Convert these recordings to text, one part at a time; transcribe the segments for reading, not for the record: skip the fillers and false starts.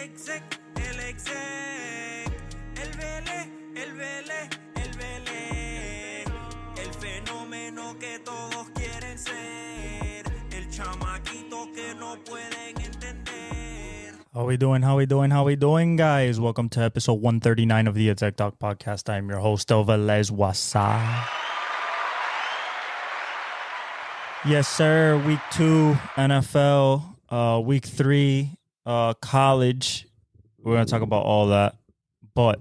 exec, el vele, el vele, el fenómeno que todos quieren ser, el chamaquito que no pueden entender. How we doing, guys? Welcome to episode 139 of the Exec Talk Podcast. I am your host, Velez Wasa. Yes, sir. Week 2, NFL. Week 3, college. We're going to talk about all that. But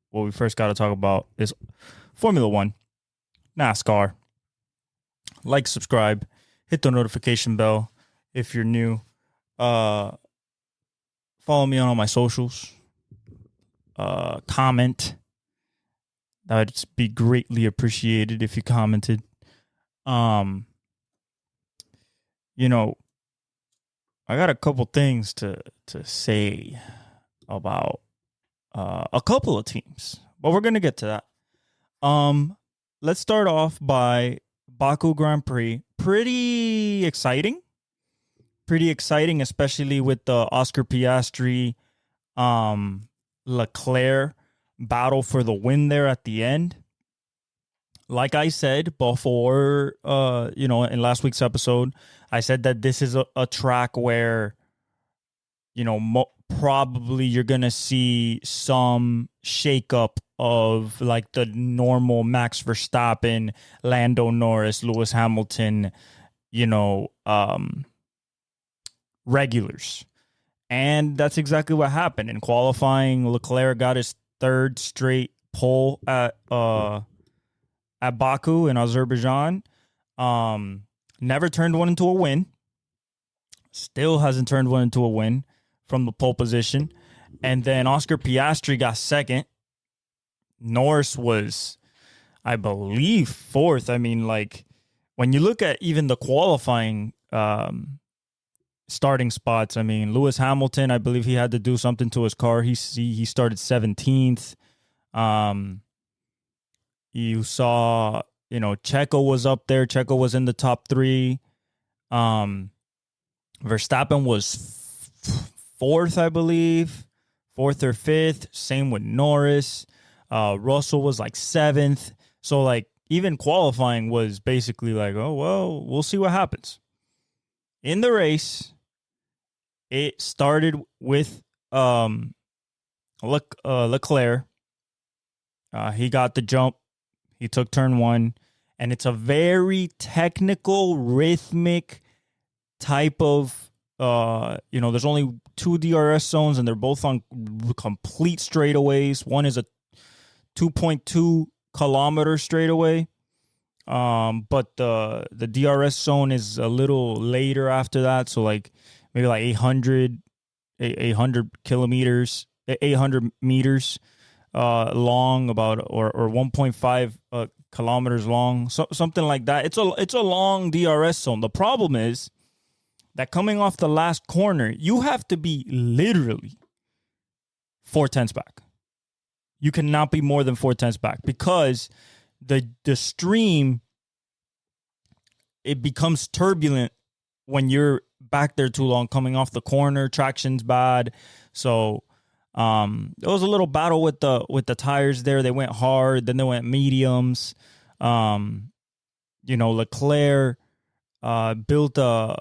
what we first got to talk about is Formula 1, NASCAR. Like, subscribe, hit the notification bell if you're new. Follow me on all my socials. Comment. That would be greatly appreciated if you commented. You know, I got a couple things to say about a couple of teams, but we're going to get to that. Let's start off by Baku Grand Prix. Pretty exciting, especially with the Oscar Piastri, Leclerc battle for the win there at the end. Like I said before, in last week's episode, I said that this is a track where, probably you're going to see some shakeup of like the normal Max Verstappen, Lando Norris, Lewis Hamilton, regulars. And that's exactly what happened. In qualifying, Leclerc got his third straight pole at Baku in Azerbaijan. Never turned one into a win. Still hasn't turned one into a win from the pole position. And then Oscar Piastri got second. Norris was, I believe, fourth. I mean, like, when you look at even the qualifying starting spots, I mean, Lewis Hamilton, I believe he had to do something to his car. He started 17th. You saw, Checo was up there. Checo was in the top 3. Verstappen was fourth, I believe. 4th or 5th. Same with Norris. Russell was like 7th. So, like, even qualifying was basically like, oh, well, we'll see what happens. In the race, it started with Leclerc. He got the jump. He took turn 1, and it's a very technical, rhythmic type of, there's only 2 DRS zones, and they're both on complete straightaways. One is a 2.2 kilometer straightaway, but the DRS zone is a little later after that, so like maybe like 800 kilometers, 800 meters. Long, about or 1.5 kilometers long, something like that. It's a long DRS zone. The problem is that coming off the last corner, you have to be literally 4/10 back. You cannot be more than 4/10 back because the stream, it becomes turbulent when you're back there too long. Coming off the corner, traction's bad, so. There was a little battle with the tires there. They went hard, then they went mediums. Leclerc built a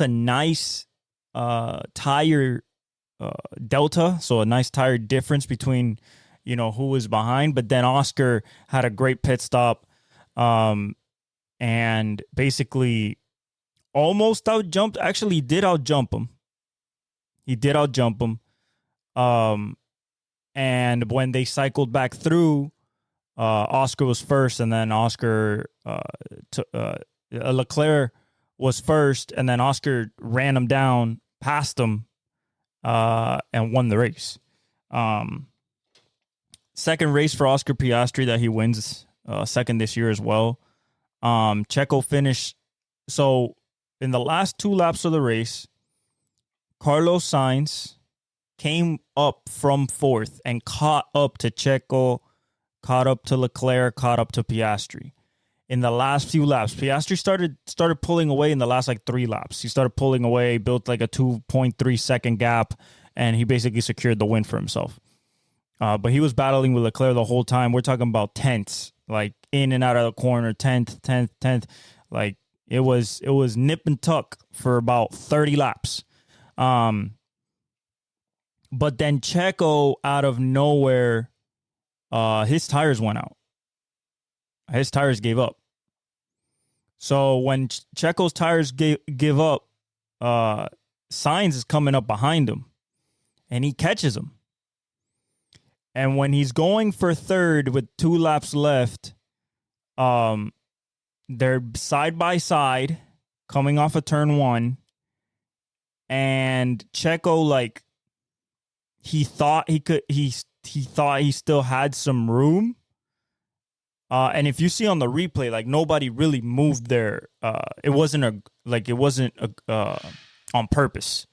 nice tire delta, so a nice tire difference between who was behind. But then Oscar had a great pit stop, and basically almost outjumped. Actually, he did outjump him. And when they cycled back through, Oscar was first, and then Leclerc was first, and then Oscar ran him down, passed him, and won the race. Second race for Oscar Piastri that he wins, second this year as well. Checo finished. So in the last 2 laps of the race, Carlos Sainz came up from 4th and caught up to Checo, caught up to Leclerc, caught up to Piastri. In the last few laps, Piastri started pulling away in the last like 3 laps. He started pulling away, built like a 2.3 second gap, and he basically secured the win for himself. But he was battling with Leclerc the whole time. We're talking about tenths, like in and out of the corner, 10th. Like it was nip and tuck for about 30 laps. But then Checo, out of nowhere, his tires went out. His tires gave up. So when Checo's tires give up, Sainz is coming up behind him, and he catches him. And when he's going for third with 2 laps left, they're side by side coming off of turn 1, and Checo, like, he thought he still had some room. And if you see on the replay, like, nobody really moved there. It wasn't on purpose.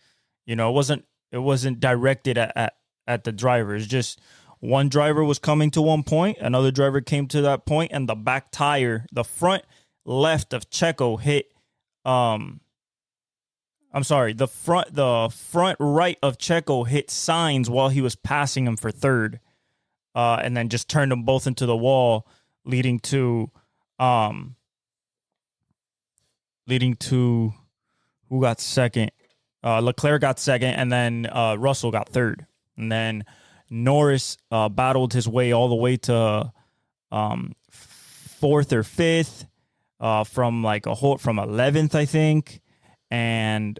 You know, it wasn't directed at the driver. It's just one driver was coming to one point, another driver came to that point, and the back tire, the front left of Checo hit. The front right of Checo hit Sainz while he was passing him for third, and then just turned them both into the wall, leading to who got second? Leclerc got second, and then Russell got third, and then Norris battled his way all the way to 4th or 5th, from 11th, I think, and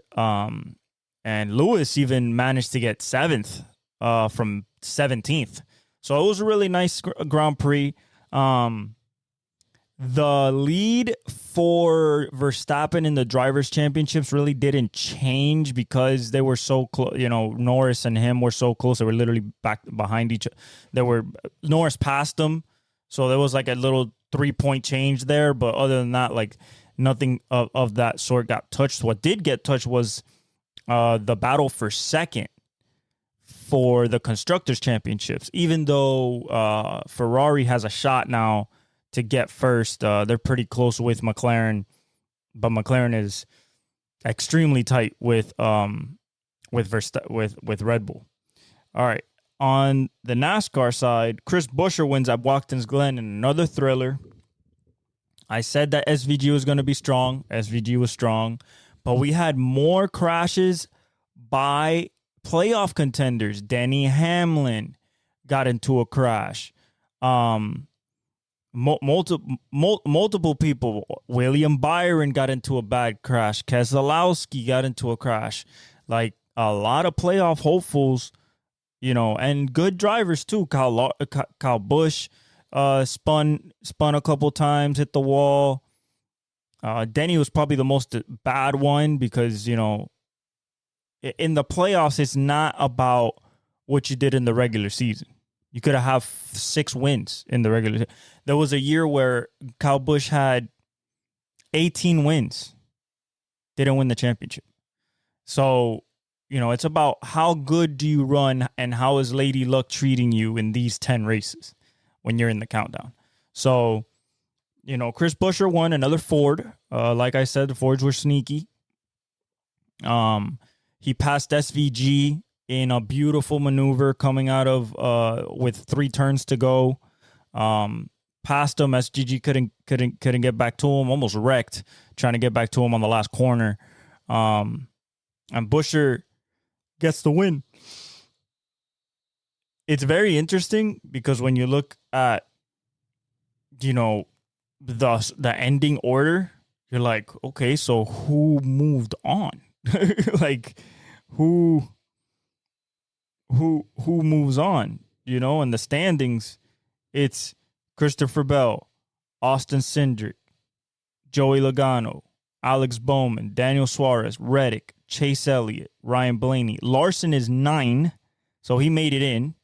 Lewis even managed to get 7th from 17th. So it was a really nice Grand Prix. The lead for Verstappen in the Drivers' Championships really didn't change because they were so close. You know, Norris and him were so close. They were literally back behind each other. Norris passed them, so there was like a little 3-point change there. But other than that, like, nothing of that sort got touched. What did get touched was the battle for second for the Constructors' Championships. Even though Ferrari has a shot now to get first, they're pretty close with McLaren, but McLaren is extremely tight with Red Bull. All right, on the NASCAR side, Chris Buescher wins at Watkins Glen in another thriller. I said that SVG was going to be strong. SVG was strong, but we had more crashes by playoff contenders. Denny Hamlin got into a crash. Multiple people. William Byron got into a bad crash. Keselowski got into a crash. Like, a lot of playoff hopefuls, you know, and good drivers too. Kyle Busch spun a couple times, hit the wall. Denny was probably the most bad one because, you know, in the playoffs, it's not about what you did in the regular season. You could have 6 wins in the regular season. There was a year where Kyle Busch had 18 wins, didn't win the championship. So, you know, it's about how good do you run and how is Lady Luck treating you in these 10 races when you're in the countdown. So, you know, Chris Buescher won, another Ford. Like I said, the Fords were sneaky. He passed SVG in a beautiful maneuver coming out of with 3 turns to go. Passed him. SGG couldn't get back to him. Almost wrecked trying to get back to him on the last corner. And Buescher gets the win. It's very interesting because when you look at, you know, the ending order, you're like, okay, so who moved on? Like, who moves on? You know, in the standings, it's Christopher Bell, Austin Cindric, Joey Logano, Alex Bowman, Daniel Suarez, Reddick, Chase Elliott, Ryan Blaney. Larson is 9, so he made it in.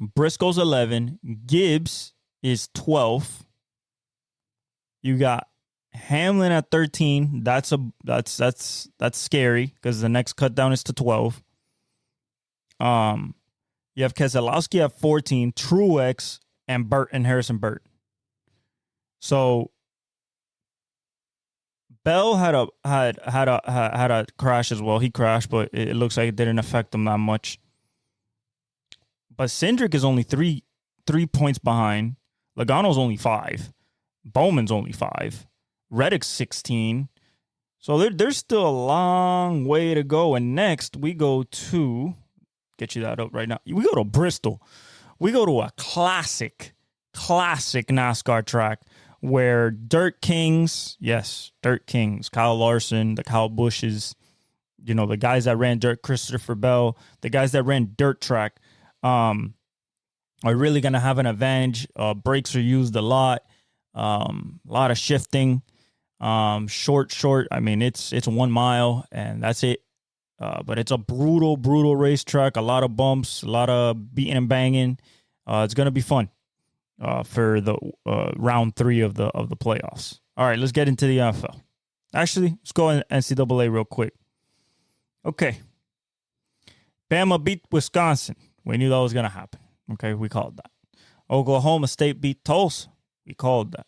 Briscoe's 11. Gibbs is 12. You got Hamlin at 13. That's scary because the next cut down is to 12. You have Keselowski at 14, Truex, and Harrison Burton. So Bell had a crash as well. He crashed, but it looks like it didn't affect him that much. But Cindric is only three points behind. Logano's only 5. Bowman's only 5. Reddick's 16. So there's still a long way to go. And next we go to, get you that up right now. We go to Bristol. We go to a classic NASCAR track where Dirt Kings, Kyle Larson, the Kyle Bushes, the guys that ran dirt, Christopher Bell, the guys that ran dirt track, are really going to have an advantage. Brakes are used a lot of shifting, short. I mean, it's 1 mile and that's it. But it's a brutal racetrack, a lot of bumps, a lot of beating and banging. It's going to be fun. For the round 3 of the playoffs. All right, let's get into the NFL. Actually, let's go in NCAA real quick. Okay. Bama beat Wisconsin. We knew that was going to happen. Okay, we called that. Oklahoma State beat Tulsa. We called that.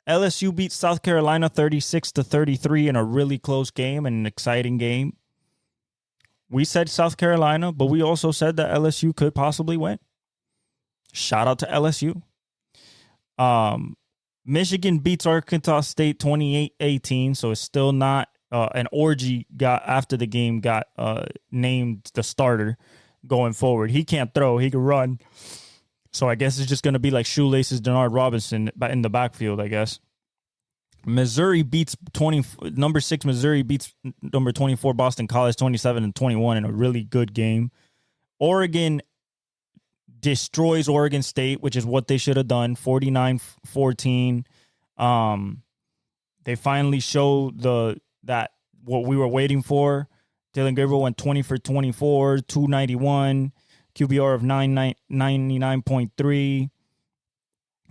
LSU beat South Carolina 36-33 in a really close game and an exciting game. We said South Carolina, but we also said that LSU could possibly win. Shout out to LSU. Michigan beats Arkansas State 28-18, so it's still not an orgy after the game got named the starter going forward. He can't throw, he can run. So I guess it's just going to be like shoelaces Denard Robinson in the backfield, I guess. Missouri beats number 6 Missouri beats number 24 Boston College 27-21 in a really good game. Oregon destroys Oregon State, which is what they should have done, 49-14. They finally showed that what we were waiting for. Dylan Gabriel went 20 for 24, 291, QBR of 99.3.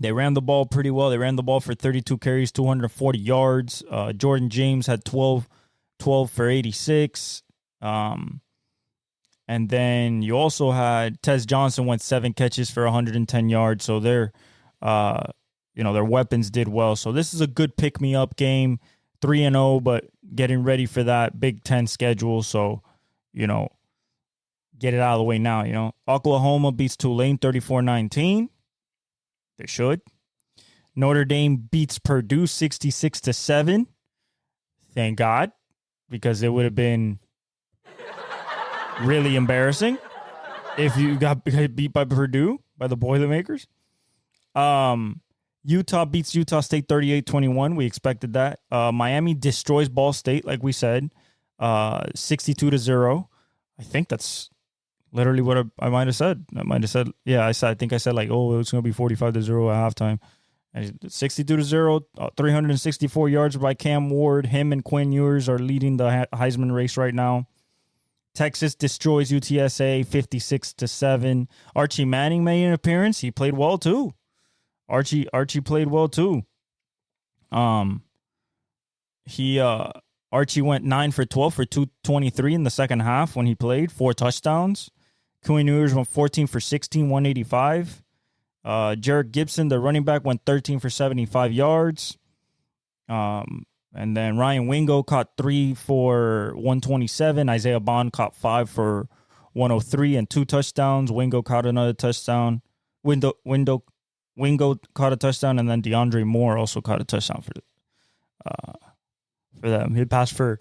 They ran the ball pretty well. They ran the ball for 32 carries, 240 yards. Jordan James had 12 for 86. And then you also had Tez Johnson went 7 catches for 110 yards. So their weapons did well. So this is a good pick-me-up game, 3-0, but getting ready for that Big Ten schedule. So, get it out of the way now, Oklahoma beats Tulane 34-19. They should. Notre Dame beats Purdue 66-7. Thank God, because it would have been really embarrassing if you got beat by Purdue, by the Boilermakers. Utah beats Utah State 38-21. We expected that. Miami destroys Ball State, like we said, 62-0. I think that's literally what I might have said. I think I said like, oh, it's going to be 45-0 at halftime. 62-0, 364 yards by Cam Ward. Him and Quinn Ewers are leading the Heisman race right now. Texas destroys UTSA 56-7. Archie Manning made an appearance. He played well too. Archie played well too. Archie went 9 for 12 for 223 in the second half when he played, 4 touchdowns. Quinn Ewers went 14 for 16, 185. Jarek Gibson, the running back, went 13 for 75 yards. And then Ryan Wingo caught 3 for 127. Isaiah Bond caught 5 for 103 and 2 touchdowns. Wingo caught another touchdown. Wingo caught a touchdown, and then DeAndre Moore also caught a touchdown for them. He passed for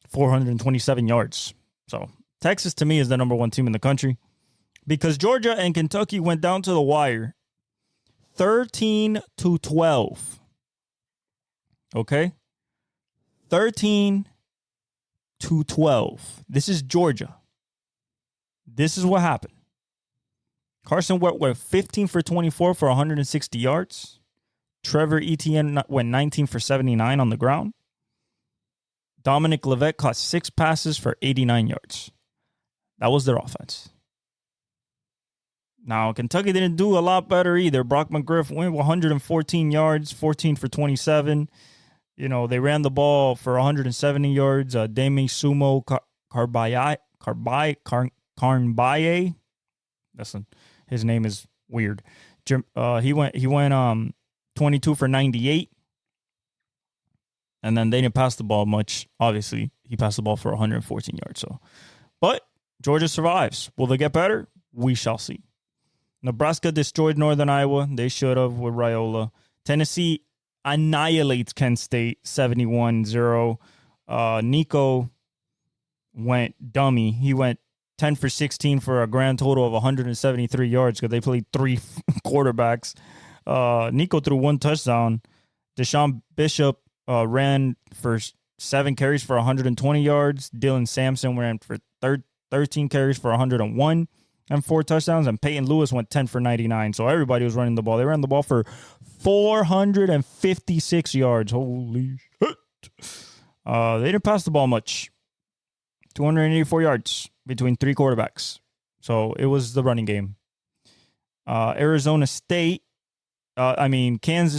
427 yards. So Texas, to me, is the number 1 team in the country because Georgia and Kentucky went down to the wire 13-12. Okay? 13-12. This is Georgia. This is what happened. Carson Wentz went 15 for 24 for 160 yards. Trevor Etienne went 19 for 79 on the ground. Dominic Levet caught 6 passes for 89 yards. That was their offense. Now, Kentucky didn't do a lot better either. Brock McGriff went 114 yards, 14 for 27. They ran the ball for 170 yards. Demi Sumo Carnbaye. His name is weird. He went 22 for 98. And then they didn't pass the ball much. Obviously, he passed the ball for 114 yards. But Georgia survives. Will they get better? We shall see. Nebraska destroyed Northern Iowa. They should have with Raiola. Tennessee annihilates Kent State 71-0. Nico went dummy. He went 10 for 16 for a grand total of 173 yards because they played 3 quarterbacks. Nico threw 1 touchdown. Deshaun Bishop ran for 7 carries for 120 yards. Dylan Sampson ran for 13 carries for 101 and 4 touchdowns. And Peyton Lewis went 10 for 99. So everybody was running the ball. They ran the ball for 456 yards. Holy shit. They didn't pass the ball much. 284 yards between 3 quarterbacks. So it was the running game. Kansas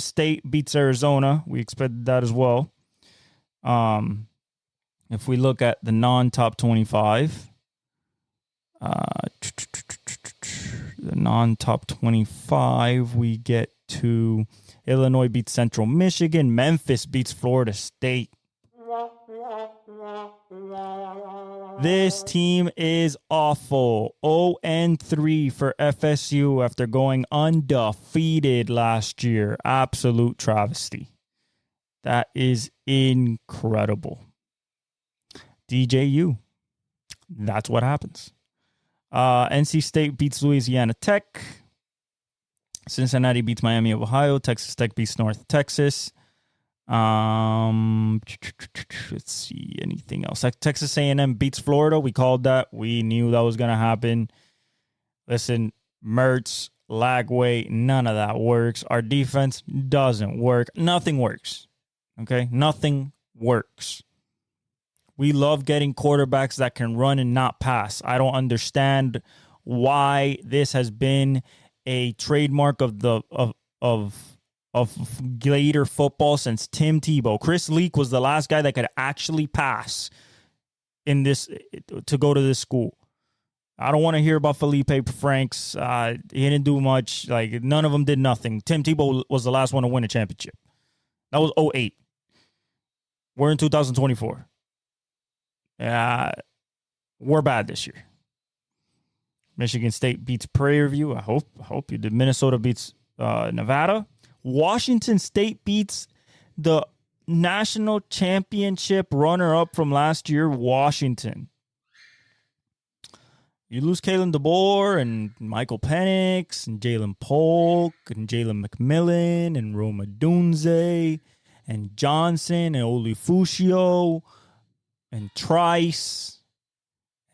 State beats Arizona. We expected that as well. If we look at the non-top 25, we get to Illinois beats Central Michigan. Memphis beats Florida State. This team is awful. 0-3 for FSU after going undefeated last year. Absolute travesty. That is incredible. DJU. That's what happens. NC State beats Louisiana Tech. Cincinnati beats Miami of Ohio. Texas Tech beats North Texas. Let's see, anything else? Texas A&M beats Florida. We called that. We knew that was going to happen. Listen, Mertz, Lagway, none of that works. Our defense doesn't work. Nothing works. Okay? Nothing works. We love getting quarterbacks that can run and not pass. I don't understand why this has been a trademark of Gator football since Tim Tebow. Chris Leak was the last guy that could actually pass in this to go to this school. I don't want to hear about Felipe Franks. He didn't do much. Like, none of them did nothing. Tim Tebow was the last one to win a championship. That was 2008. We're in 2024. We're bad this year. Michigan State beats Prairie View. I hope you did. Minnesota beats Nevada. Washington State beats the national championship runner-up from last year, Washington. You lose Kalen DeBoer and Michael Penix and Jalen Polk and Jalen McMillan and Roma Dunze and Johnson and Olifucio and Trice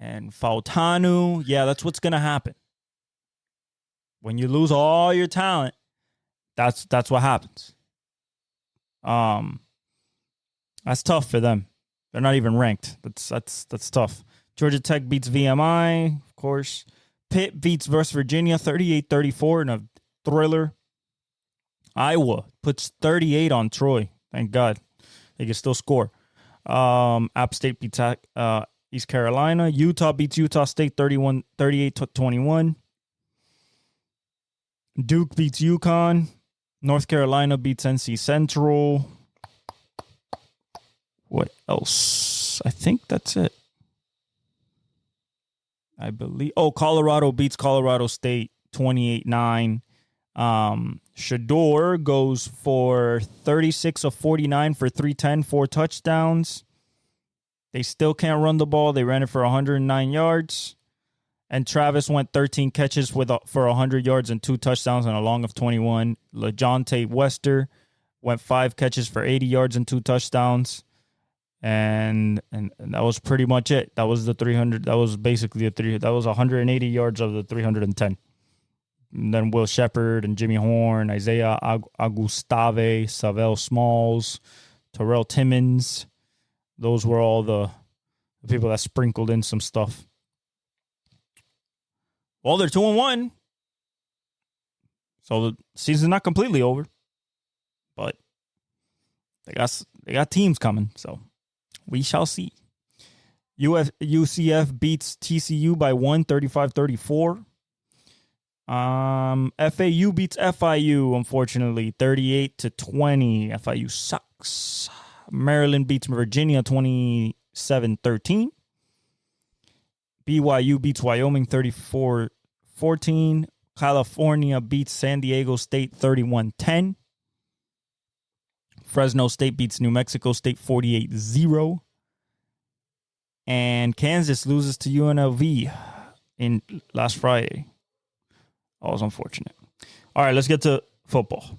and Fautanu. Yeah, that's what's going to happen. When you lose all your talent, that's what happens. That's tough for them. They're not even ranked. That's tough. Georgia Tech beats VMI, of course. Pitt beats West Virginia 38-34 in a thriller. Iowa puts 38 on Troy. Thank God. They can still score. App State beats East Carolina. Utah beats Utah State 38-21. Duke beats UConn. North Carolina beats NC Central. What else? I think that's it. I believe. Oh, Colorado beats Colorado State 28-9. Shador goes for 36 of 49 for 310, 4 touchdowns. They still can't run the ball. They ran it for 109 yards. And Travis went 13 catches for 100 yards and 2 touchdowns and a long of 21. LeJohntay Wester went 5 catches for 80 yards and 2 touchdowns. And that was pretty much it. That was the 300. That was basically that was 180 yards of the 310. And then Will Shepard and Jimmy Horn, Isaiah Agustave, Savell Smalls, Terrell Timmons. Those were all the people that sprinkled in some stuff. Well, they're 2-1. So the season's not completely over. But they got teams coming, so we shall see. UCF beats TCU by 1, 35-34. FAU beats FIU, unfortunately, 38-20. FIU sucks. Maryland beats Virginia 27-13. BYU beats Wyoming 34-14. California beats San Diego State 31-10. Fresno State beats New Mexico State 48-0. And Kansas loses to UNLV in last Friday. That was unfortunate. All right, let's get to football.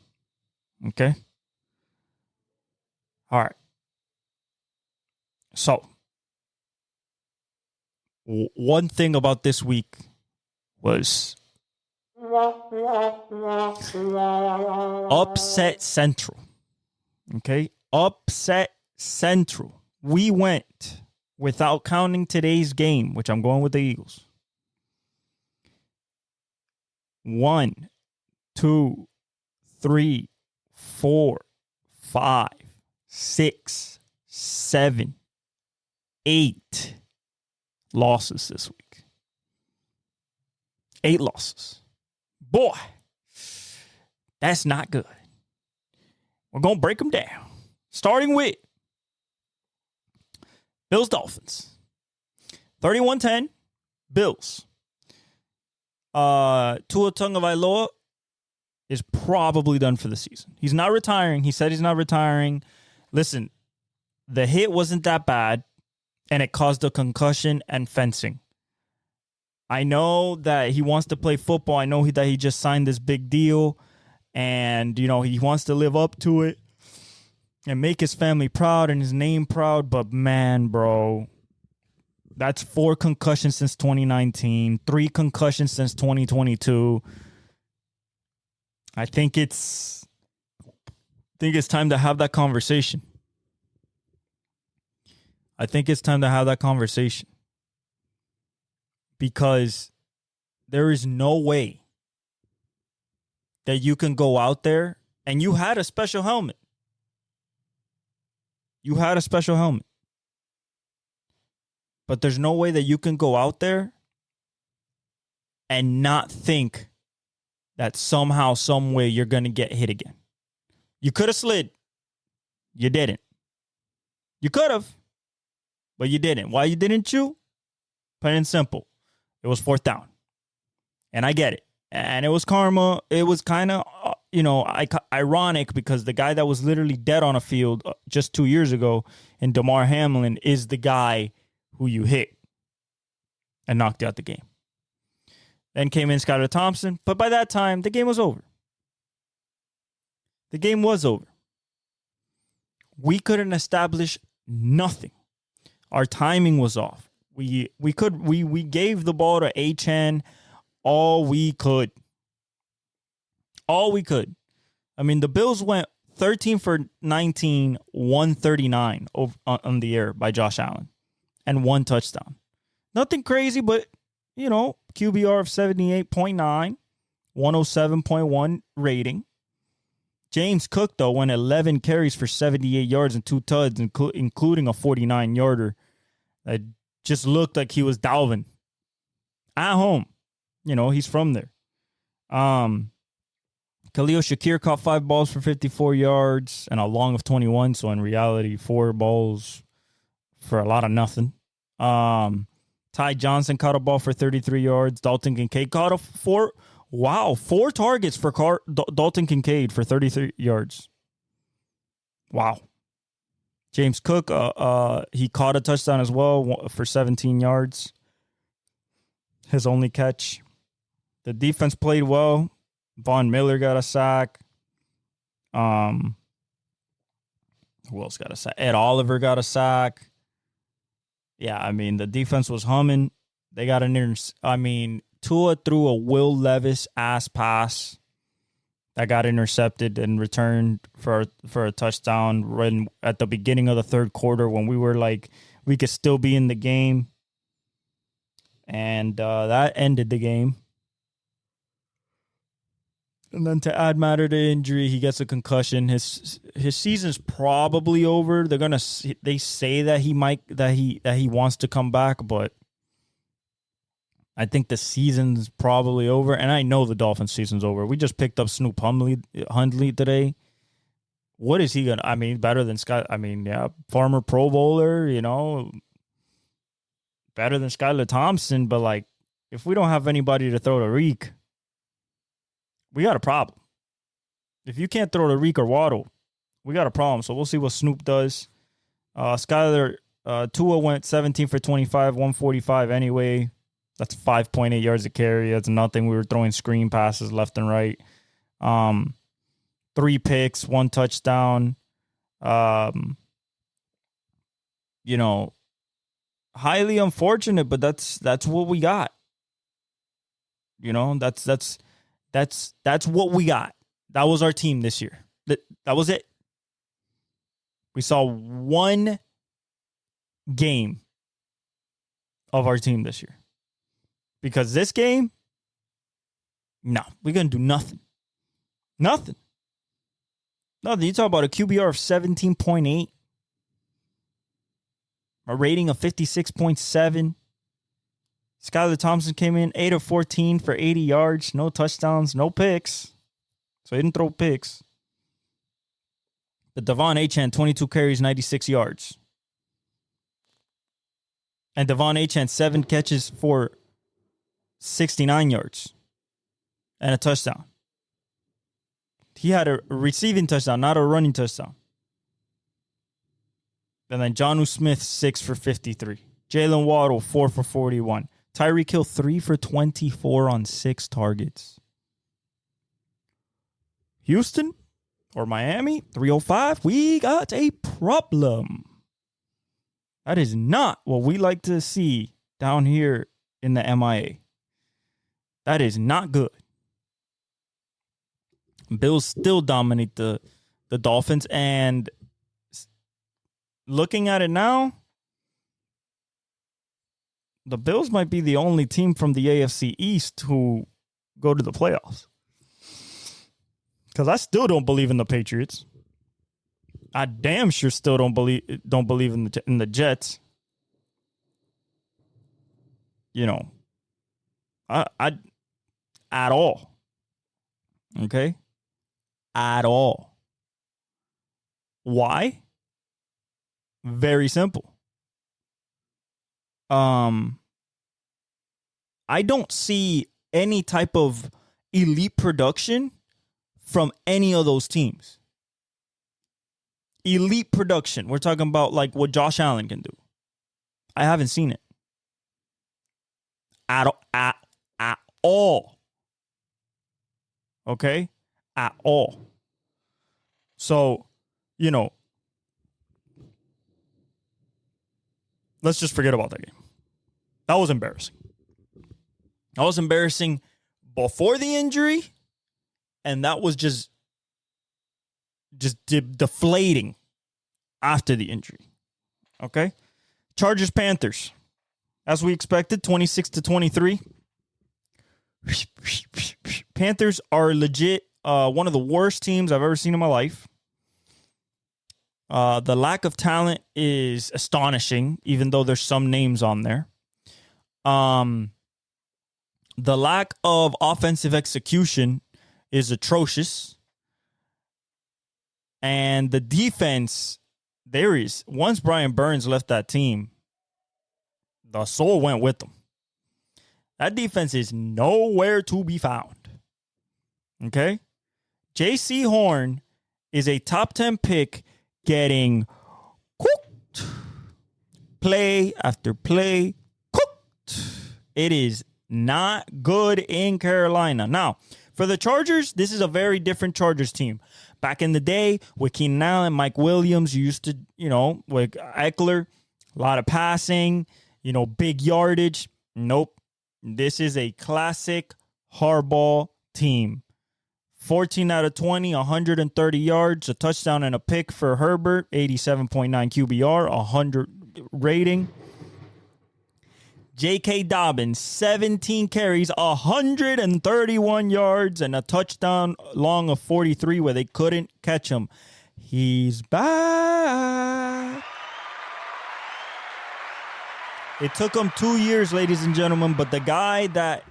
Okay? All right. So, one thing about this week was upset central. Okay? Upset central. We went, without counting today's game, which I'm going with the Eagles, 1, 2, 3, 4, 5, 6, 7, 8 losses this week. 8 losses. Boy, that's not good. We're going to break them down. Starting with Bills Dolphins. 31-10, Bills. Tua Tagovailoa is probably done for the season. He's not retiring. He said he's not retiring. Listen, the hit wasn't that bad, and it caused a concussion and fencing. I know that he wants to play football. I know that he just signed this big deal, and, you know, he wants to live up to it and make his family proud and his name proud. But, man, bro, that's 4 concussions since 2019, 3 concussions since 2022. I think it's time to have that conversation. Because there is no way that you can go out there, and you had a special helmet. But there's no way that you can go out there and not think that somehow, some way, you're going to get hit again. You could have slid. You didn't. You could have, but you didn't. Why you didn't you? Plain and simple. It was 4th down. And I get it. And it was karma. It was kind of, ironic, because the guy that was literally dead on a field just 2 years ago, and Damar Hamlin, is the guy who you hit and knocked out the game. Then came in Skylar Thompson, but by that time, the game was over. We couldn't establish nothing. Our timing was off. We gave the ball to Achane all we could. I mean, the Bills went 13 for 19, 139 on the air by Josh Allen, and 1 touchdown. Nothing crazy, but, you know, QBR of 78.9, 107.1 rating. James Cook, though, went 11 carries for 78 yards and 2 tuds, including a 49-yarder that just looked like he was Dalvin at home. You know, he's from there. Khalil Shakir caught 5 balls for 54 yards and a long of 21. So in reality, 4 balls for a lot of nothing. Ty Johnson caught a ball for 33 yards. Dalton Kincaid caught 4 targets for Dalton Kincaid for 33 yards. Wow. James Cook, he caught a touchdown as well for 17 yards. His only catch. The defense played well. Von Miller got a sack. Who else got a sack? Ed Oliver got a sack. Yeah, I mean, the defense was humming. They got Tua threw a Will Levis ass pass that got intercepted and returned for a touchdown at the beginning of the third quarter, when we were like, we could still be in the game. And that ended the game. And then to add matter to injury, he gets a concussion. His season's probably over. They say that he wants to come back, but I think the season's probably over. And I know the Dolphins' season's over. We just picked up Snoop Hundley today. what is he gonna? I mean, better than former Pro Bowler, better than Skylar Thompson. But like, if we don't have anybody to throw to Reek, we got a problem. If you can't throw to Reek or Waddle, we got a problem. So we'll see what Snoop does. Skylar Tua went 17 for 25, 145 anyway. That's 5.8 yards a carry. That's nothing. We were throwing screen passes left and right. 3 picks, 1 touchdown. Highly unfortunate, but that's what we got. That's what we got. That was our team this year. That was it. We saw one game of our team this year. Because this game, no, we're going to do nothing. Nothing. You talk about a QBR of 17.8, a rating of 56.7. Skylar Thompson came in 8 of 14 for 80 yards, no touchdowns, no picks. So he didn't throw picks. But Devon Achane, 22 carries, 96 yards. And Devon Achane, 7 catches for 69 yards and a touchdown. He had a receiving touchdown, not a running touchdown. And then Jonnu Smith, 6 for 53. Jalen Waddle, 4 for 41. Tyreek Hill, 3 for 24 on 6 targets. Houston or Miami, 305. We got a problem. That is not what we like to see down here in the MIA. That is not good. Bills still dominate the Dolphins. And looking at it now, the Bills might be the only team from the AFC East who go to the playoffs. Because I still don't believe in the Patriots. I damn sure still don't believe in the Jets. I at all. Okay? At all. Why? Very simple. I don't see any type of elite production from any of those teams. Elite production. We're talking about like what Josh Allen can do. I haven't seen it. At all. Okay? At all. So, let's just forget about that game. That was embarrassing. That was embarrassing before the injury, and that was just deflating after the injury. Okay? Chargers Panthers. As we expected, 26-23. Panthers are legit one of the worst teams I've ever seen in my life. The lack of talent is astonishing, even though there's some names on there. The lack of offensive execution is atrocious. And the defense, once Brian Burns left that team, the soul went with them. That defense is nowhere to be found. Okay? J.C. Horn is a top 10 pick getting cooked. Play after play, cooked. It is not good in Carolina. Now, for the Chargers, this is a very different Chargers team. Back in the day, with Keenan Allen, Mike Williams, you used to, with Eckler, a lot of passing, big yardage. Nope. This is a classic Harbaugh team. 14 out of 20, 130 yards, a touchdown and a pick for Herbert, 87.9 QBR, 100 rating. J.K. Dobbins, 17 carries, 131 yards, and a touchdown long of 43 where they couldn't catch him. He's back. It took him 2 years, ladies and gentlemen, but the guy that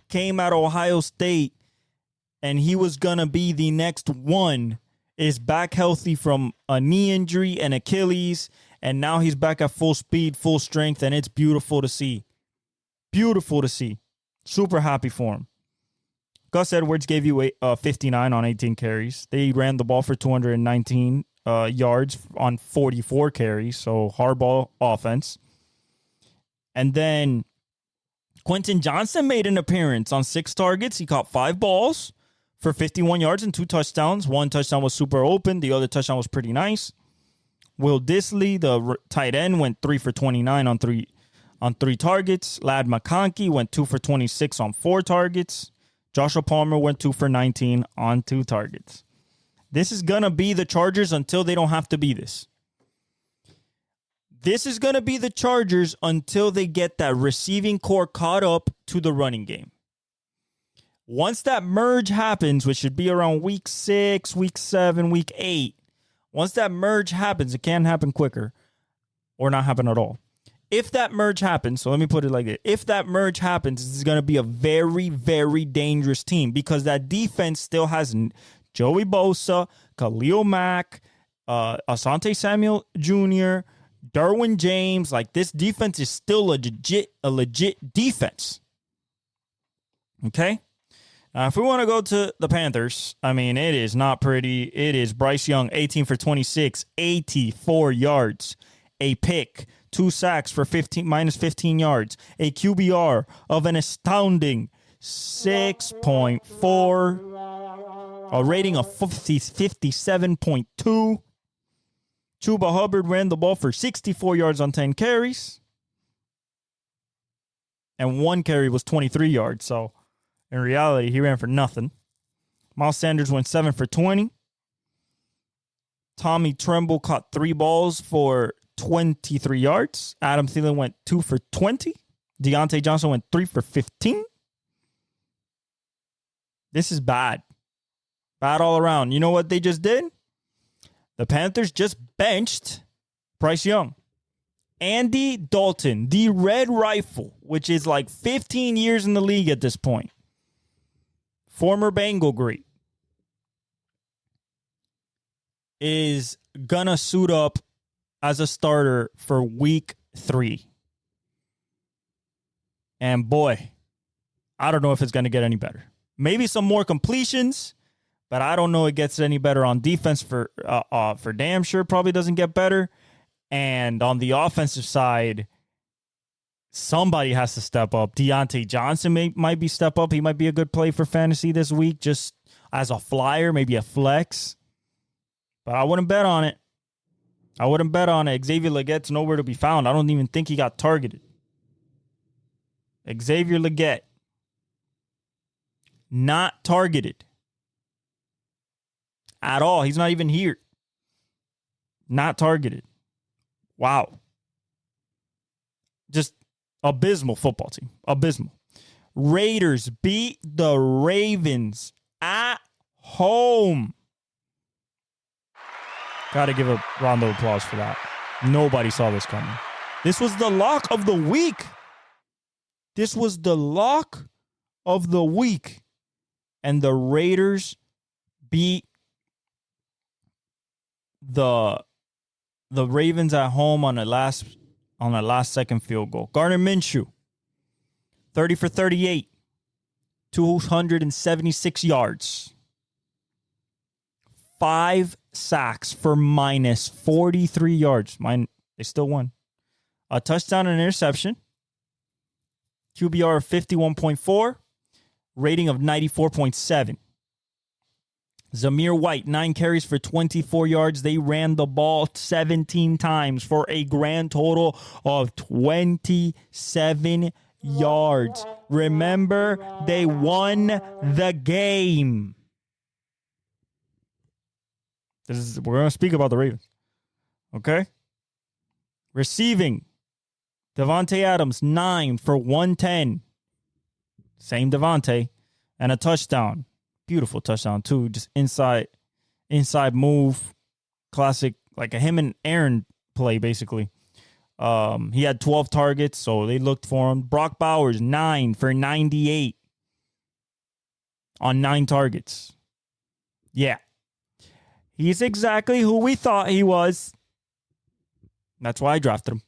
came out of Ohio State and he was going to be the next one is back healthy from a knee injury and Achilles, and now he's back at full speed, full strength, and it's beautiful to see. Beautiful to see. Super happy for him. Gus Edwards gave you 59 on 18 carries. They ran the ball for 219 yards on 44 carries, so hardball offense. And then Quentin Johnson made an appearance on 6 targets. He caught 5 balls for 51 yards and 2 touchdowns. One touchdown was super open. The other touchdown was pretty nice. Will Disley, the tight end, went 3 for 29 on 3 targets. Ladd McConkey went 2 for 26 on 4 targets. Joshua Palmer went 2 for 19 on 2 targets. This is going to be the Chargers until they don't have to be this. This is going to be the Chargers until they get that receiving core caught up to the running game. Once that merge happens, which should be around week 6, week 7, week 8, once that merge happens, it can happen quicker or not happen at all. If that merge happens, so let me put it like this. If that merge happens, this is going to be a very, very dangerous team because that defense still has Joey Bosa, Khalil Mack, Asante Samuel Jr., Derwin James. Like, this defense is still a legit defense. Okay? Now, if we want to go to the Panthers, I mean, it is not pretty. It is Bryce Young, 18 for 26, 84 yards, a pick, 2 sacks for minus 15 yards, a QBR of an astounding 6.4, a rating of 57.2. Chuba Hubbard ran the ball for 64 yards on 10 carries, and 1 carry was 23 yards. So, in reality, he ran for nothing. Miles Sanders went 7 for 20. Tommy Tremble caught 3 balls for 23 yards. Adam Thielen went 2 for 20. Deontay Johnson went 3 for 15. This is bad. Bad all around. You know what they just did? The Panthers just benched Bryce Young. Andy Dalton, the Red Rifle, which is like 15 years in the league at this point. Former Bengal great. Is gonna suit up as a starter for week 3. And boy, I don't know if it's going to get any better. Maybe some more completions, but I don't know it gets any better on defense for damn sure. Probably doesn't get better. And on the offensive side, somebody has to step up. Deontay Johnson might be step up. He might be a good play for fantasy this week, just as a flyer, maybe a flex. But I wouldn't bet on it. Xavier Legette's nowhere to be found. I don't even think he got targeted. Xavier Legette. Not targeted. At all. He's not even here. Not targeted. Wow. Just abysmal football team. Abysmal. Raiders beat the Ravens at home. Got to give a round of applause for that. Nobody saw this coming. This was the lock of the week. And the Raiders beat the Ravens at home on a last second field goal. Gardner Minshew, 30 for 38, 276 yards. 5 sacks for minus 43 yards. They still won. A touchdown and an interception. QBR of 51.4. Rating of 94.7. Zamir White, 9 carries for 24 yards. They ran the ball 17 times for a grand total of 27 yards. Remember, they won the game. We're going to speak about the Ravens. Okay? Receiving. Devontae Adams, 9 for 110. Same Devontae. And a touchdown. Beautiful touchdown, too. Just inside move. Classic, like a him and Aaron play, basically. He had 12 targets, so they looked for him. Brock Bowers, 9 for 98 on 9 targets. Yeah. He's exactly who we thought he was. That's why I drafted him.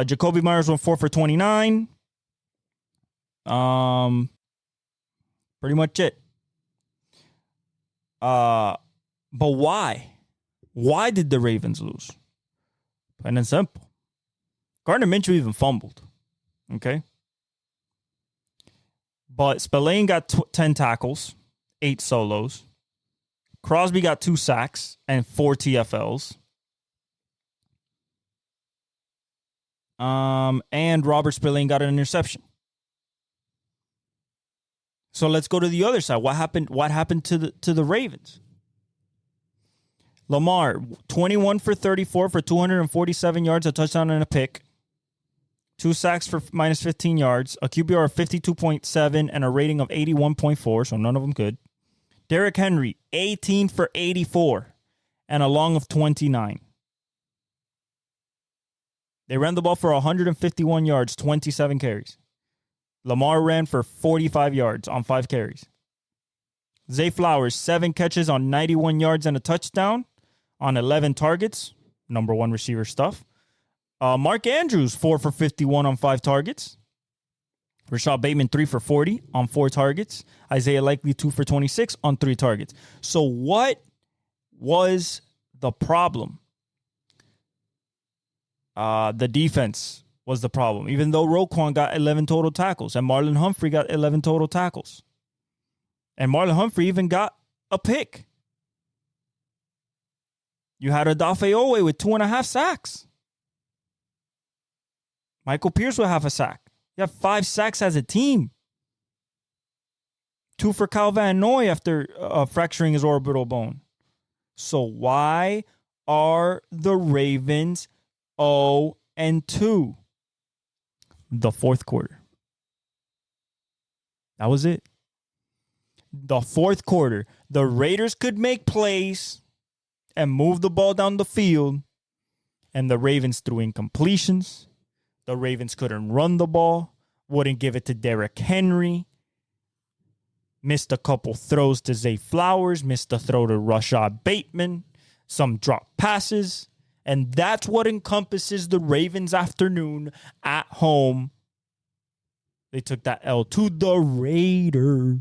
Jacoby Myers went 4 for 29. Pretty much it. But why? Why did the Ravens lose? Plain and simple. Gardner Minshew even fumbled. Okay. But Spillane got 10 tackles, 8 solos. Crosby got 2 sacks and 4 TFLs. And Robert Spillane got an interception. So let's go to the other side. What happened to the Ravens? Lamar, 21 for 34 for 247 yards, a touchdown and a pick. 2 sacks for minus 15 yards, a QBR of 52.7 and a rating of 81.4, so none of them good. Derrick Henry, 18 for 84 and a long of 29. They ran the ball for 151 yards, 27 carries. Lamar ran for 45 yards on 5 carries. Zay Flowers, 7 catches on 91 yards and a touchdown on 11 targets. Number 1 receiver stuff. Mark Andrews, 4 for 51 on 5 targets. Rashad Bateman, 3 for 40 on 4 targets. Isaiah Likely, 2 for 26 on 3 targets. So what was the problem? The defense was the problem, even though Roquan got 11 total tackles and Marlon Humphrey got 11 total tackles. And Marlon Humphrey even got a pick. You had Odafe Owe with 2.5 sacks. Michael Pierce with 0.5 sack. You have 5 sacks as a team. 2 for Kyle Van Noy after fracturing his orbital bone. So why are the Ravens 0-2? The fourth quarter. That was it. The fourth quarter. The Raiders could make plays and move the ball down the field, and the Ravens threw incompletions. The Ravens couldn't run the ball, wouldn't give it to Derrick Henry, missed a couple throws to Zay Flowers, missed a throw to Rashad Bateman, some drop passes, and that's what encompasses the Ravens' afternoon at home. They took that L to the Raiders.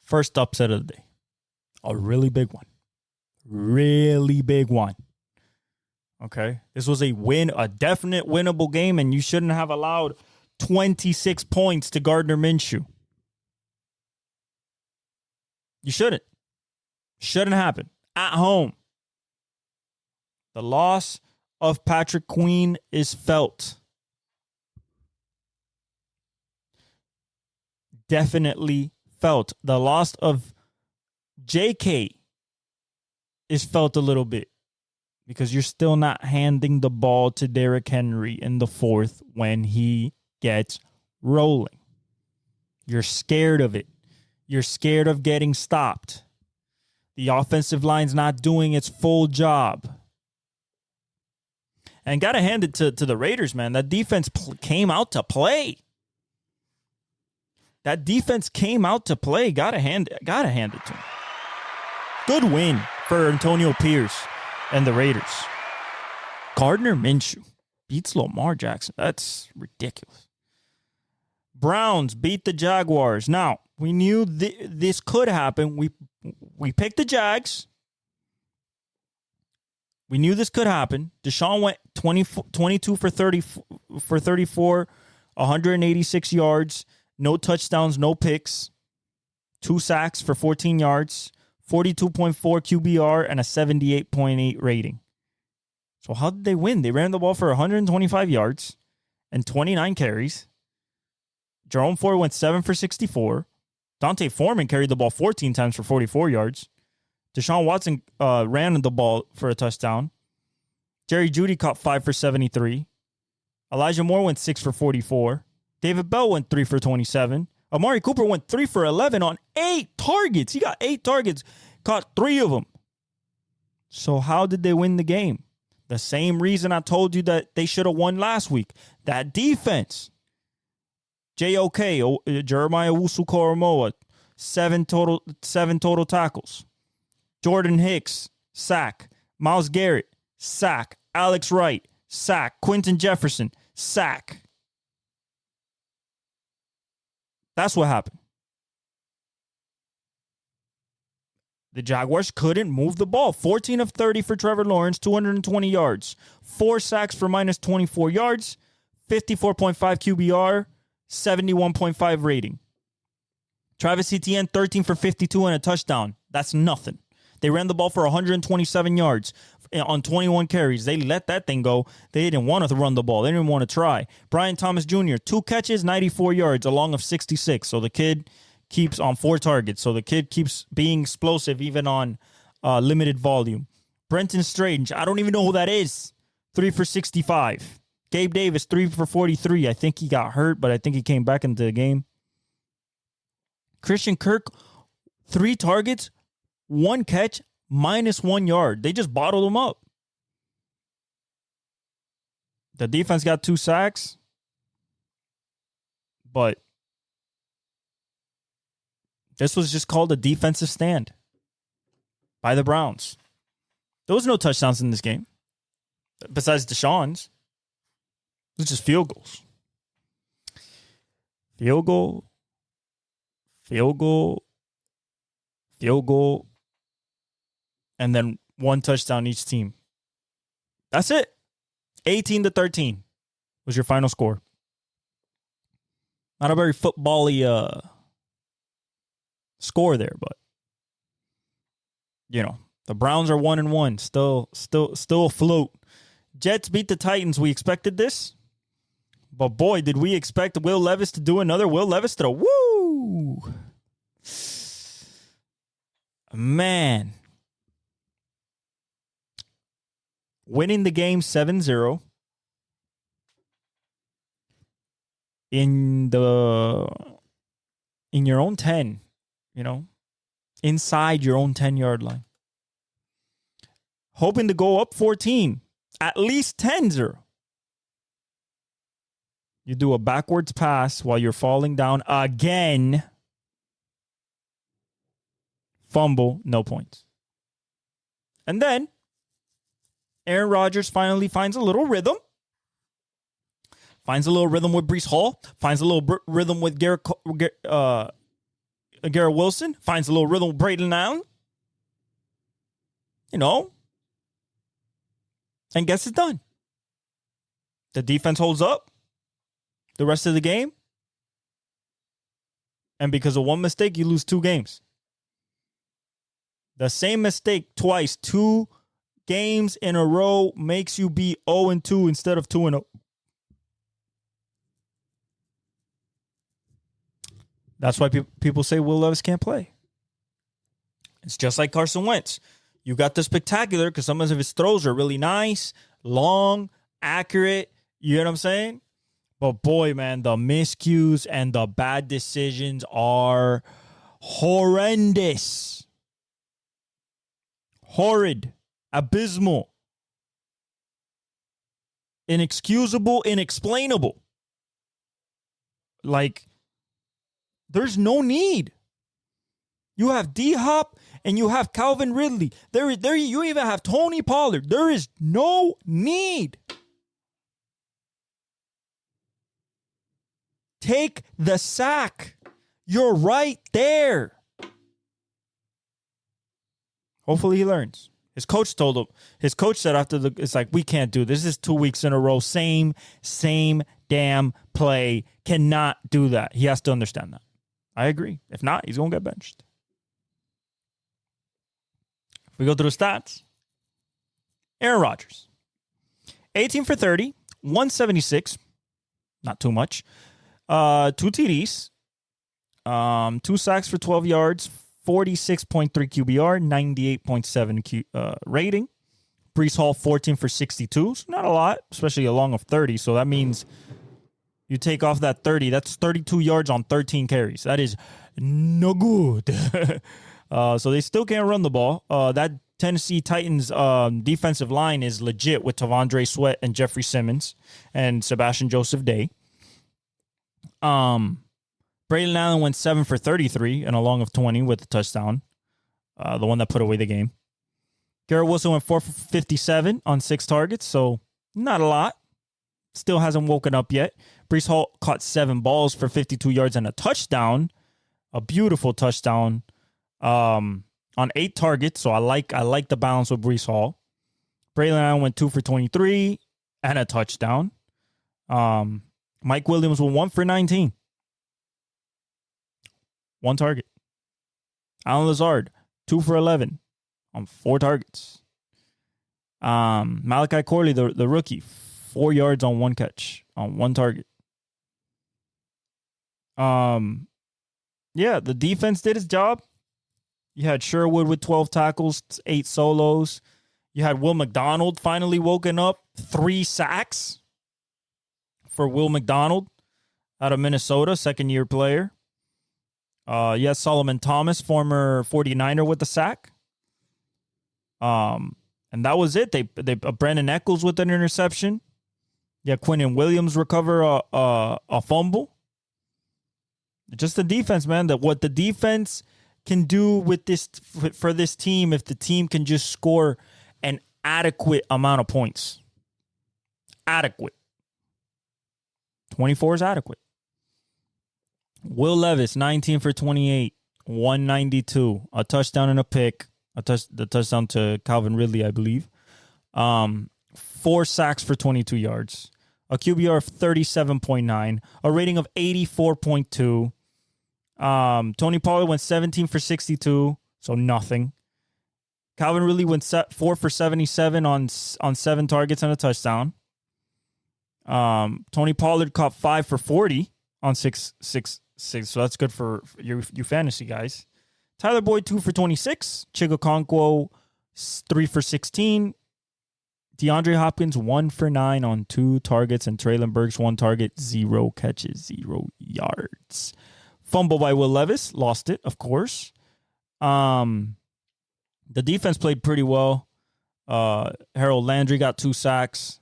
First upset of the day. A really big one. Really big one. Okay? This was a win, a definite winnable game, and you shouldn't have allowed 26 points to Gardner Minshew. You shouldn't. Shouldn't happen. At home. The loss of Patrick Queen is felt. Definitely felt. The loss of JK is felt a little bit because you're still not handing the ball to Derrick Henry in the fourth when he gets rolling. You're scared of it. You're scared of getting stopped. The offensive line's not doing its full job. And got to hand it to the Raiders, man. That defense came out to play. That defense came out to play. Gotta hand it to him. Good win for Antonio Pierce and the Raiders. Gardner Minshew beats Lamar Jackson. That's ridiculous. Browns beat the Jaguars. Now, we knew this could happen. We picked the Jags. We knew this could happen. Deshaun went 22 for 34, 186 yards, no touchdowns, no picks, 2 sacks for 14 yards, 42.4 QBR, and a 78.8 rating. So how did they win? They ran the ball for 125 yards and 29 carries. Jerome Ford went 7 for 64. Dante Foreman carried the ball 14 times for 44 yards. Deshaun Watson ran the ball for a touchdown. Jerry Jeudy caught 5 for 73. Elijah Moore went 6 for 44. David Bell went 3 for 27. Amari Cooper went 3 for 11 on 8 targets. He got 8 targets, caught 3 of them. So how did they win the game? The same reason I told you that they should have won last week. That defense. JOK, Jeremiah Owusu-Koramoah, seven total tackles. Jordan Hicks, sack. Myles Garrett, sack. Alex Wright, sack. Quentin Jefferson, sack. That's what happened. The Jaguars couldn't move the ball. 14 of 30 for Trevor Lawrence, 220 yards. 4 sacks for minus 24 yards, 54.5 QBR, 71.5 rating. Travis Etienne, 13 for 52 and a touchdown. That's nothing. They ran the ball for 127 yards on 21 carries. They let that thing go. They didn't want to run the ball. They didn't want to try. Brian Thomas Jr., 2 catches, 94 yards, a long of 66. So the kid keeps on 4 targets. So the kid keeps being explosive even on limited volume. Brenton Strange, I don't even know who that is. 3 for 65. Gabe Davis, 3 for 43. I think he got hurt, but I think he came back into the game. Christian Kirk, 3 targets, 1 catch, minus 1 yard. They just bottled him up. The defense got 2 sacks, but this was just called a defensive stand by the Browns. There was no touchdowns in this game, besides Deshaun's. It was just field goals. Field goal, field goal, field goal, and then 1 touchdown each team. That's it. 18-13 was your final score. Not a very football-y score there, but you know, the Browns are 1-1, still afloat. Jets beat the Titans. We expected this, but boy, did we expect Will Levis to do another Will Levis throw. Woo! Man. Winning the game 7-0 in your own 10, you know, inside your own 10-yard line. Hoping to go up 14, at least 10-0. You do a backwards pass while you're falling down again. Fumble, no points. And then Aaron Rodgers finally finds a little rhythm. Finds a little rhythm with Breece Hall. Finds a little rhythm with Garrett Wilson. Finds a little rhythm with Braden Allen. You know. And gets it done. The defense holds up the rest of the game. And because of one mistake, you lose 2 games. The same mistake twice, 2 games in a row makes you be 0-2 instead of 2-0. That's why people say Will Levis can't play. It's just like Carson Wentz. You got the spectacular because some of his throws are really nice, long, accurate. You know what I'm saying? But boy, man, the miscues and the bad decisions are horrendous. Horrid. Abysmal. Inexcusable, inexplainable. Like, there's no need. You have D-Hop and you have Calvin Ridley. There you even have Tony Pollard. There is no need. Take the sack. You're right there. Hopefully he learns. His coach told him. His coach said it's like, we can't do this. This is 2 weeks in a row. Same damn play. Cannot do that. He has to understand that. I agree. If not, he's going to get benched. If we go through the stats, Aaron Rodgers, 18 for 30, 176, not too much. 2 TDs, 2 sacks for 12 yards, 46.3 QBR, 98.7 rating. Breece Hall, 14 for 62. So not a lot, especially a long of 30. So that means you take off that 30. That's 32 yards on 13 carries. That is no good. So they still can't run the ball. That Tennessee Titans defensive line is legit with Tavondre Sweat and Jeffrey Simmons and Sebastian Joseph Day. Brenton Braylon Allen went 7 for 33 and a long of 20 with a touchdown, the one that put away the game. Garrett Wilson went 4 for 57 on 6 targets, so not a lot. Still hasn't woken up yet. Breece Hall caught 7 balls for 52 yards and a touchdown, a beautiful touchdown on 8 targets. So I like the balance with Breece Hall. Braylon Allen went 2 for 23 and a touchdown. Mike Williams went 1 for 19. 1 target. Alan Lazard, 2 for 11 on 4 targets. Malachi Corley, the rookie, 4 yards on 1 catch on 1 target. Yeah, the defense did its job. You had Sherwood with 12 tackles, 8 solos. You had Will McDonald finally woken up, 3 sacks for Will McDonald out of Minnesota, second-year player. Yes, Solomon Thomas, former 49er with the sack. And that was it. They Brandon Eccles with an interception. Yeah, Quinnen Williams recover a fumble. Just the defense, man. What the defense can do with this for this team, if the team can just score an adequate amount of points. Adequate. 24 is adequate. Will Levis, 19 for 28, 192, a touchdown and a pick. The touchdown to Calvin Ridley, I believe. 4 sacks for 22 yards. A QBR of 37.9. A rating of 84.2. Tony Pollard went 17 for 62, so nothing. Calvin Ridley went 4 for 77 on 7 targets and a touchdown. Tony Pollard caught 5 for 40 on 6, so that's good for you fantasy guys. Tyler Boyd, 2 for 26. Chigokonkwo, 3 for 16. DeAndre Hopkins, 1 for 9 on 2 targets. And Traylon Burks, 1 target, 0 catches, 0 yards. Fumble by Will Levis. Lost it, of course. The defense played pretty well. Harold Landry got 2 sacks.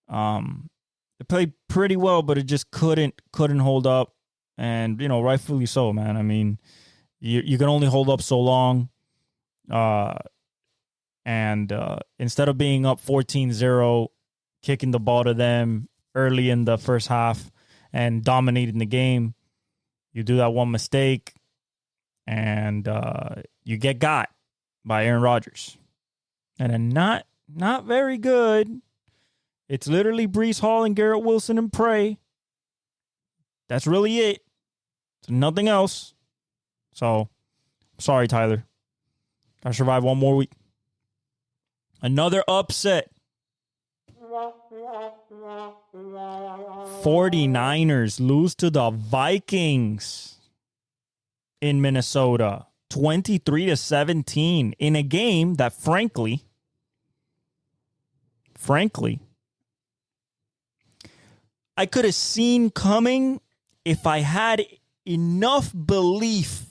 They played pretty well, but it just couldn't hold up. And, rightfully so, man. I mean, you can only hold up so long. And instead of being up 14-0, kicking the ball to them early in the first half and dominating the game, you do that one mistake and you get got by Aaron Rodgers. And then not very good. It's literally Breece Hall and Garrett Wilson and pray. That's really it. It's nothing else. So, sorry, Tyler. Gotta survive one more week. Another upset. 49ers lose to the Vikings in Minnesota. 23-17 in a game that, frankly, I could have seen coming if I had enough belief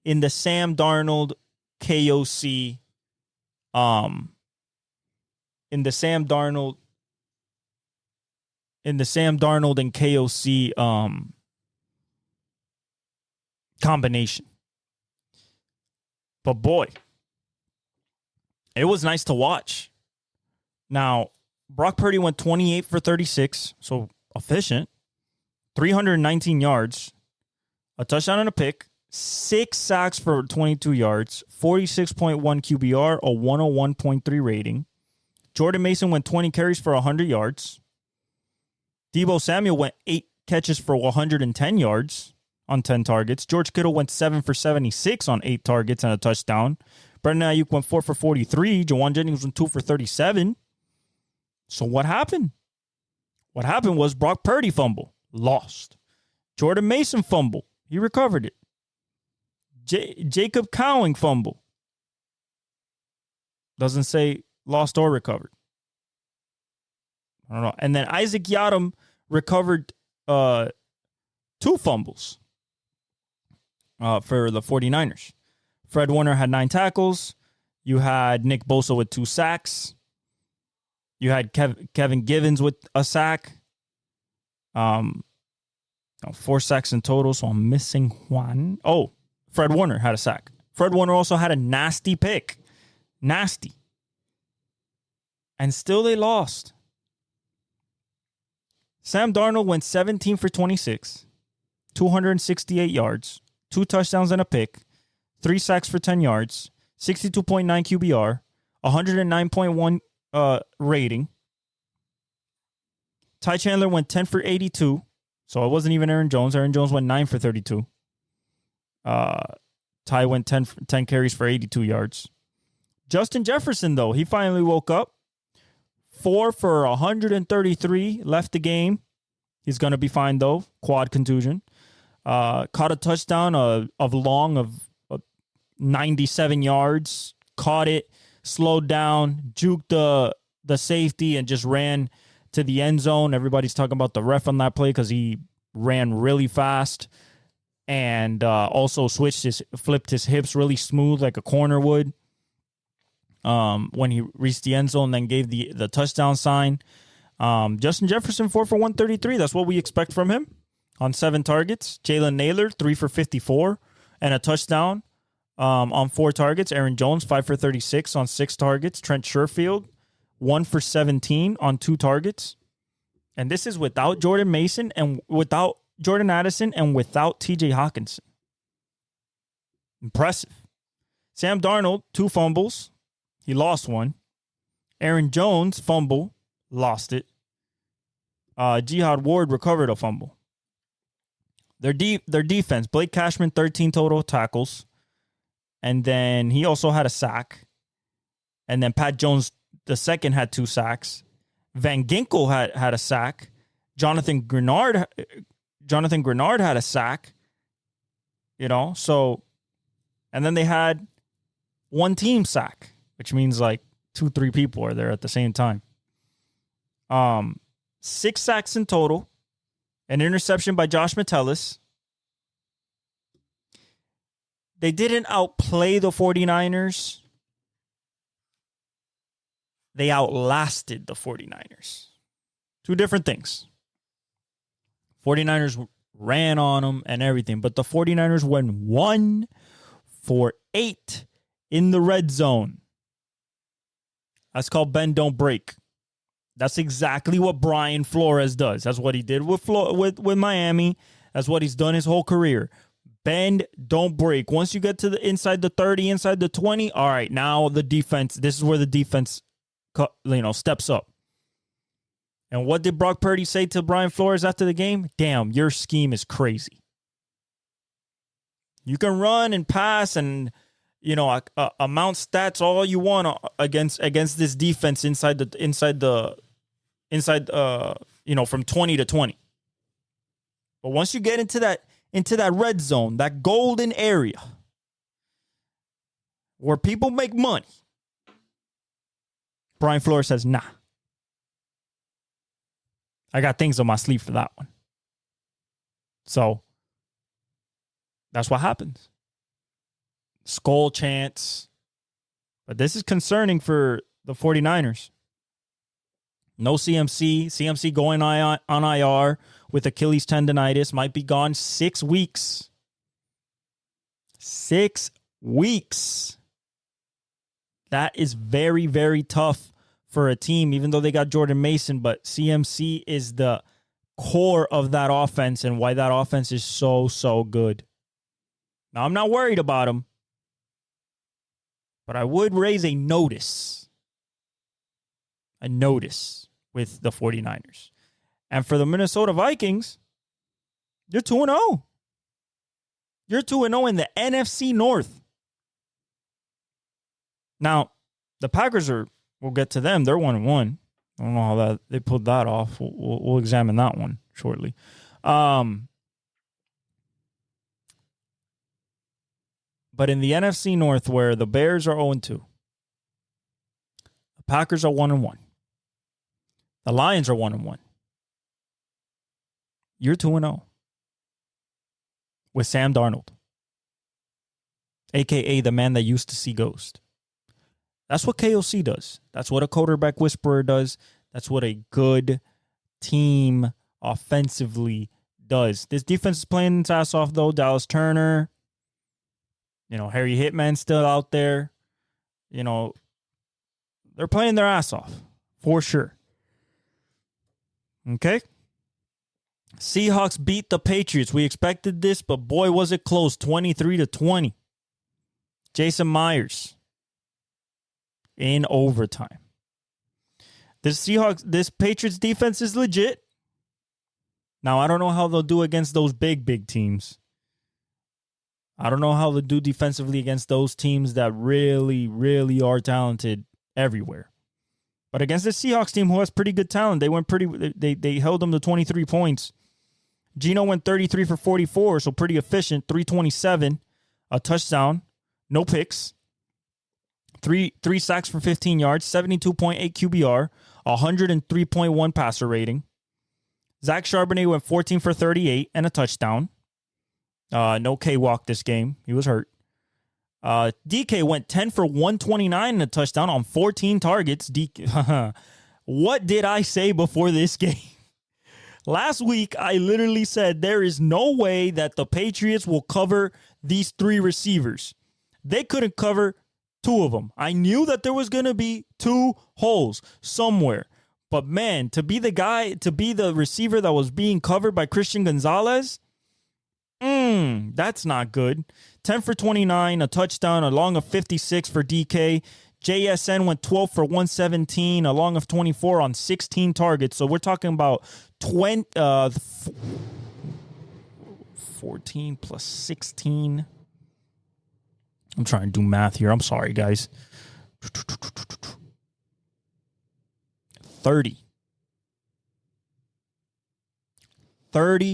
in the Sam Darnold KOC, in the Sam Darnold and KOC combination. But boy, it was nice to watch. Now, Brock Purdy went 28 for 36, so efficient. 319 yards, a touchdown and a pick, 6 sacks for 22 yards, 46.1 QBR, a 101.3 rating. Jordan Mason went 20 carries for 100 yards. Deebo Samuel went 8 catches for 110 yards on 10 targets. George Kittle went 7 for 76 on 8 targets and a touchdown. Brandon Ayuk went 4 for 43. Jawan Jennings went 2 for 37. So what happened? What happened was Brock Purdy fumble. Lost. Jordan Mason fumble. He recovered it. Jacob Cowing fumble. Doesn't say lost or recovered. I don't know. And then Isaac Yiadom recovered 2 fumbles for the 49ers. Fred Warner had 9 tackles. You had Nick Bosa with 2 sacks. You had Kevin Givens with a sack. 4 sacks in total, so I'm missing one. Oh, Fred Warner had a sack. Fred Warner also had a nasty pick. Nasty. And still they lost. Sam Darnold went 17 for 26, 268 yards, 2 touchdowns and a pick, 3 sacks for 10 yards, 62.9 QBR, 109.1 rating. Ty Chandler went 10 for 82. So it wasn't even Aaron Jones. Aaron Jones went 9 for 32. Ty went 10 carries for 82 yards. Justin Jefferson, though, he finally woke up. 4 for 133, left the game. He's going to be fine, though. Quad contusion. Caught a touchdown of 97 yards. Caught it, slowed down, juked the safety, and just ran to the end zone. Everybody's talking about the ref on that play because he ran really fast and also flipped his hips really smooth like a corner would when he reached the end zone, then gave the touchdown sign. Justin Jefferson, 4 for 133. That's what we expect from him on 7 targets. Jalen Naylor, 3 for 54 and a touchdown on 4 targets. Aaron Jones, 5 for 36 on 6 targets. Trent Sherfield, 1 for 17 on 2 targets. And this is without Jordan Mason and without Jordan Addison and without TJ Hawkinson. Impressive. Sam Darnold, 2 fumbles. He lost 1. Aaron Jones, fumble. Lost it. Jihad Ward recovered a fumble. Their defense, Blake Cashman, 13 total tackles. And then he also had a sack. And then Pat Jones the second had 2 sacks. Van Ginkel had a sack. Jonathan Grenard had a sack. So, and then they had 1 team sack, which means like 2-3 people are there at the same time. 6 sacks in total. An interception by Josh Metellus. They didn't outplay the 49ers. They outlasted the 49ers. 2 different things. 49ers ran on them and everything, but the 49ers went 1 for 8 in the red zone. That's called bend, don't break. That's exactly what Brian Flores does. That's what he did with Miami. That's what he's done his whole career. Bend, don't break. Once you get to the inside the 30, inside the 20, all right, now the defense, this is where the defense steps up. And what did Brock Purdy say to Brian Flores after the game? Damn, your scheme is crazy. You can run and pass and amount stats all you want against this defense from 20 to 20. But once you get into that red zone, that golden area where people make money, Brian Flores says, nah. I got things on my sleeve for that one. So that's what happens. Skull chants. But this is concerning for the 49ers. No CMC. CMC going on IR with Achilles tendonitis. Might be gone 6 weeks. 6 weeks. That is very, very tough for a team, even though they got Jordan Mason. But CMC is the core of that offense and why that offense is so, so good. Now, I'm not worried about him, but I would raise a notice with the 49ers. And for the Minnesota Vikings, you're 2-0. You're 2-0 in the NFC North. Now, the Packers we'll get to them. They're 1-1. I don't know how they pulled that off. We'll examine that one shortly. But in the NFC North, where the Bears are 0-2, the Packers are 1-1, the Lions are 1-1. You're 2-0 with Sam Darnold, a.k.a. the man that used to see ghost. That's what KOC does. That's what a quarterback whisperer does. That's what a good team offensively does. This defense is playing its ass off, though. Dallas Turner, Harry Hitman still out there. They're playing their ass off for sure. Okay. Seahawks beat the Patriots. We expected this, but boy, was it close. 23-20. Jason Myers in overtime. This Patriots defense is legit. Now, I don't know how they'll do against those big teams. I don't know how they'll do defensively against those teams that really, really are talented everywhere. But against the Seahawks team, who has pretty good talent, they held them to 23 points. Geno went 33 for 44, so pretty efficient. 327, a touchdown, no picks. Three sacks for 15 yards, 72.8 QBR, 103.1 passer rating. Zach Charbonnet went 14 for 38 and a touchdown. No K-walk this game. He was hurt. DK went 10 for 129 and a touchdown on 14 targets. What did I say before this game? Last week, I literally said there is no way that the Patriots will cover these three receivers. They couldn't cover two of them. I knew that there was going to be two holes somewhere. But man, to be the receiver that was being covered by Christian Gonzalez, that's not good. 10 for 29, a touchdown, a long of 56 for DK. JSN went 12 for 117, a long of 24 on 16 targets. So we're talking about 14 plus 16. I'm trying to do math here. I'm sorry, guys. 30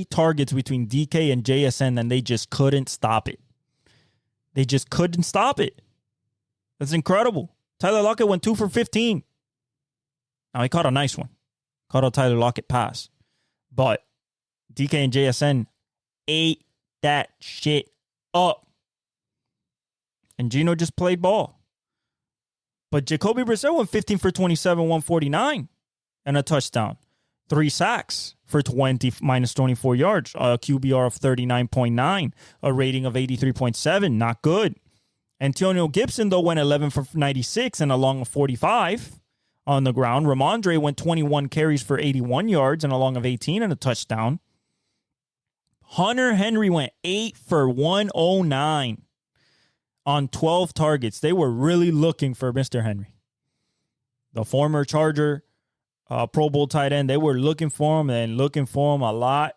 targets between DK and JSN, and they just couldn't stop it. That's incredible. Tyler Lockett went 2 for 15. Now, he caught a nice one. Caught a Tyler Lockett pass. But DK and JSN ate that shit up. And Geno just played ball. But Jacoby Brissett went 15 for 27, 149, and a touchdown. 3 sacks for minus 24 yards. A QBR of 39.9. A rating of 83.7. Not good. Antonio Gibson, though, went 11 for 96 and a long of 45 on the ground. Ramondre went 21 carries for 81 yards and a long of 18 and a touchdown. Hunter Henry went 8 for 109 on 12 targets. They were really looking for Mr. Henry. The former Charger Pro Bowl tight end, they were looking for him a lot.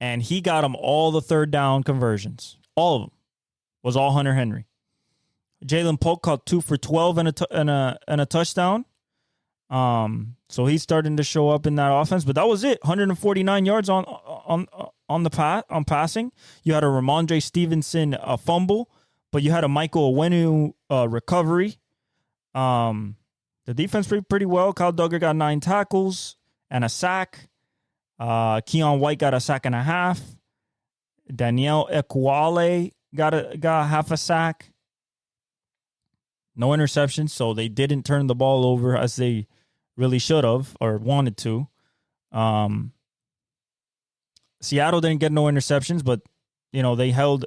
And he got them all the third down conversions. All of them was all Hunter Henry. Jalen Polk caught 2 for 12 and a touchdown. So he's starting to show up in that offense. But that was it. 149 yards on passing. You had a Ramondre Stevenson fumble, but you had a Michael Onwenu recovery. The defense played pretty well. Kyle Duggar got 9 tackles and a sack. Keon White got a sack and a half. Danielle Ekuale got half a sack. No interceptions, so they didn't turn the ball over as they really should have or wanted to. Seattle didn't get no interceptions, but they held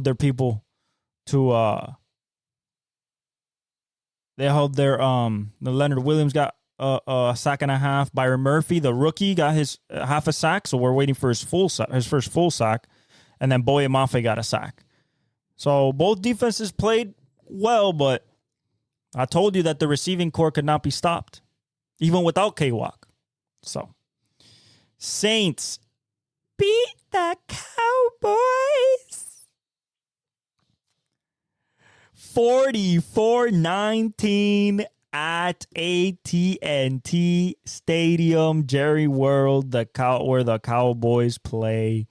their people to they held their the Leonard Williams got a sack and a half. Byron Murphy, the rookie, got his half a sack, so we're waiting for his first full sack, and then Boye Mafe got a sack. So both defenses played well, but I told you that the receiving core could not be stopped, even without K-Walk. So, Saints beat the Cowboys 44-19 at AT&T Stadium, Jerry World, where the Cowboys play.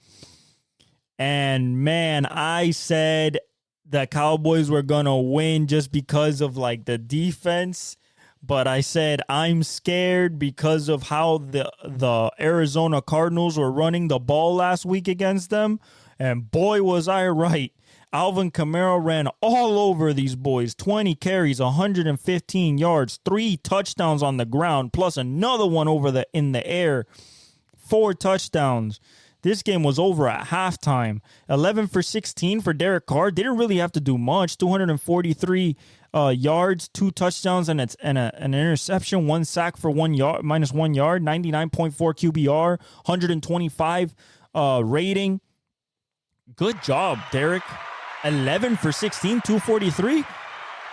And man, I said the Cowboys were going to win just because of the defense. But I said I'm scared because of how the Arizona Cardinals were running the ball last week against them. And boy, was I right. Alvin Kamara ran all over these boys. 20 carries, 115 yards, 3 touchdowns on the ground, plus another one in the air. 4 touchdowns. This game was over at halftime. 11 for 16 for Derek Carr. Didn't really have to do much. 243 yards, 2 touchdowns, and an interception, 1 sack for minus 1 yard, 99.4 QBR, 125 rating. Good job, Derek. 11 for 16, 243.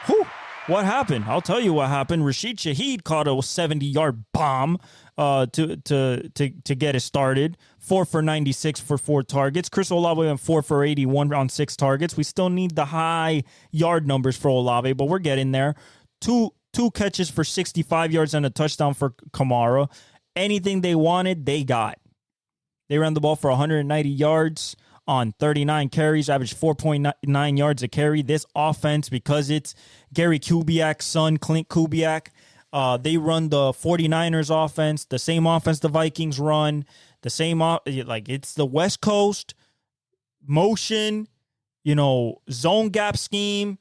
Whew. What happened? I'll tell you what happened. Rashid Shaheed caught a 70-yard bomb to get it started. 4 for 96 for 4 targets. Chris Olave went 4 for 81 on 6 targets. We still need the high yard numbers for Olave, but we're getting there. Two catches for 65 yards and a touchdown for Kamara. Anything they wanted, they got. They ran the ball for 190 yards on 39 carries, averaged 4.9 yards a carry. This offense, because it's Gary Kubiak's son, Clint Kubiak, they run the 49ers offense, the same offense the Vikings run, the same, it's the West Coast motion, zone gap scheme,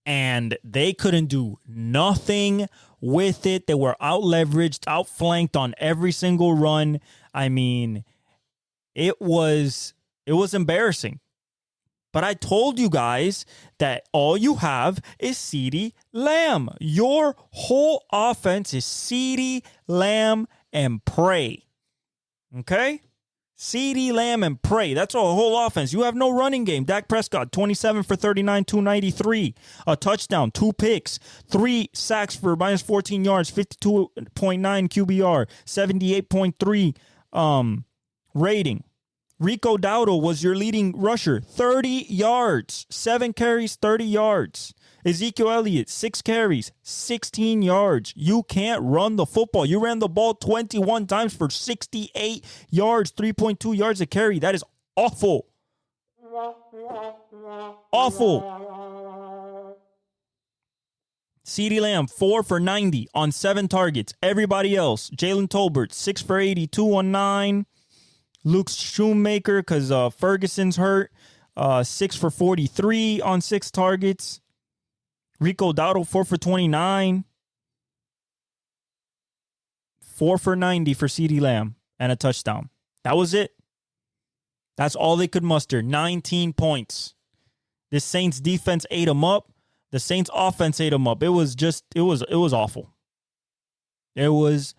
and they couldn't do nothing with it. They were out-leveraged, out-flanked on every single run. I mean, it was embarrassing. But I told you guys that all you have is CeeDee Lamb. Your whole offense is CeeDee Lamb and pray. Okay? CeeDee Lamb and pray. That's our whole offense. You have no running game. Dak Prescott, 27 for 39, 293. A touchdown, 2 picks, 3 sacks for minus 14 yards, 52.9 QBR, 78.3 rating. Rico Dowdle was your leading rusher, 30 yards, 7 carries, 30 yards. Ezekiel Elliott, 6 carries, 16 yards. You can't run the football. You ran the ball 21 times for 68 yards, 3.2 yards a carry. That is awful. Awful. CeeDee Lamb, 4 for 90 on 7 targets. Everybody else, Jalen Tolbert, 6 for 82 on 9. Luke Shoemaker, because Ferguson's hurt, 6 for 43 on 6 targets. Rico Dowdle, 4 for 29. 4 for 90 for CeeDee Lamb and a touchdown. That was it. That's all they could muster. 19 points. This Saints defense ate them up. The Saints offense ate them up. It was awful. It was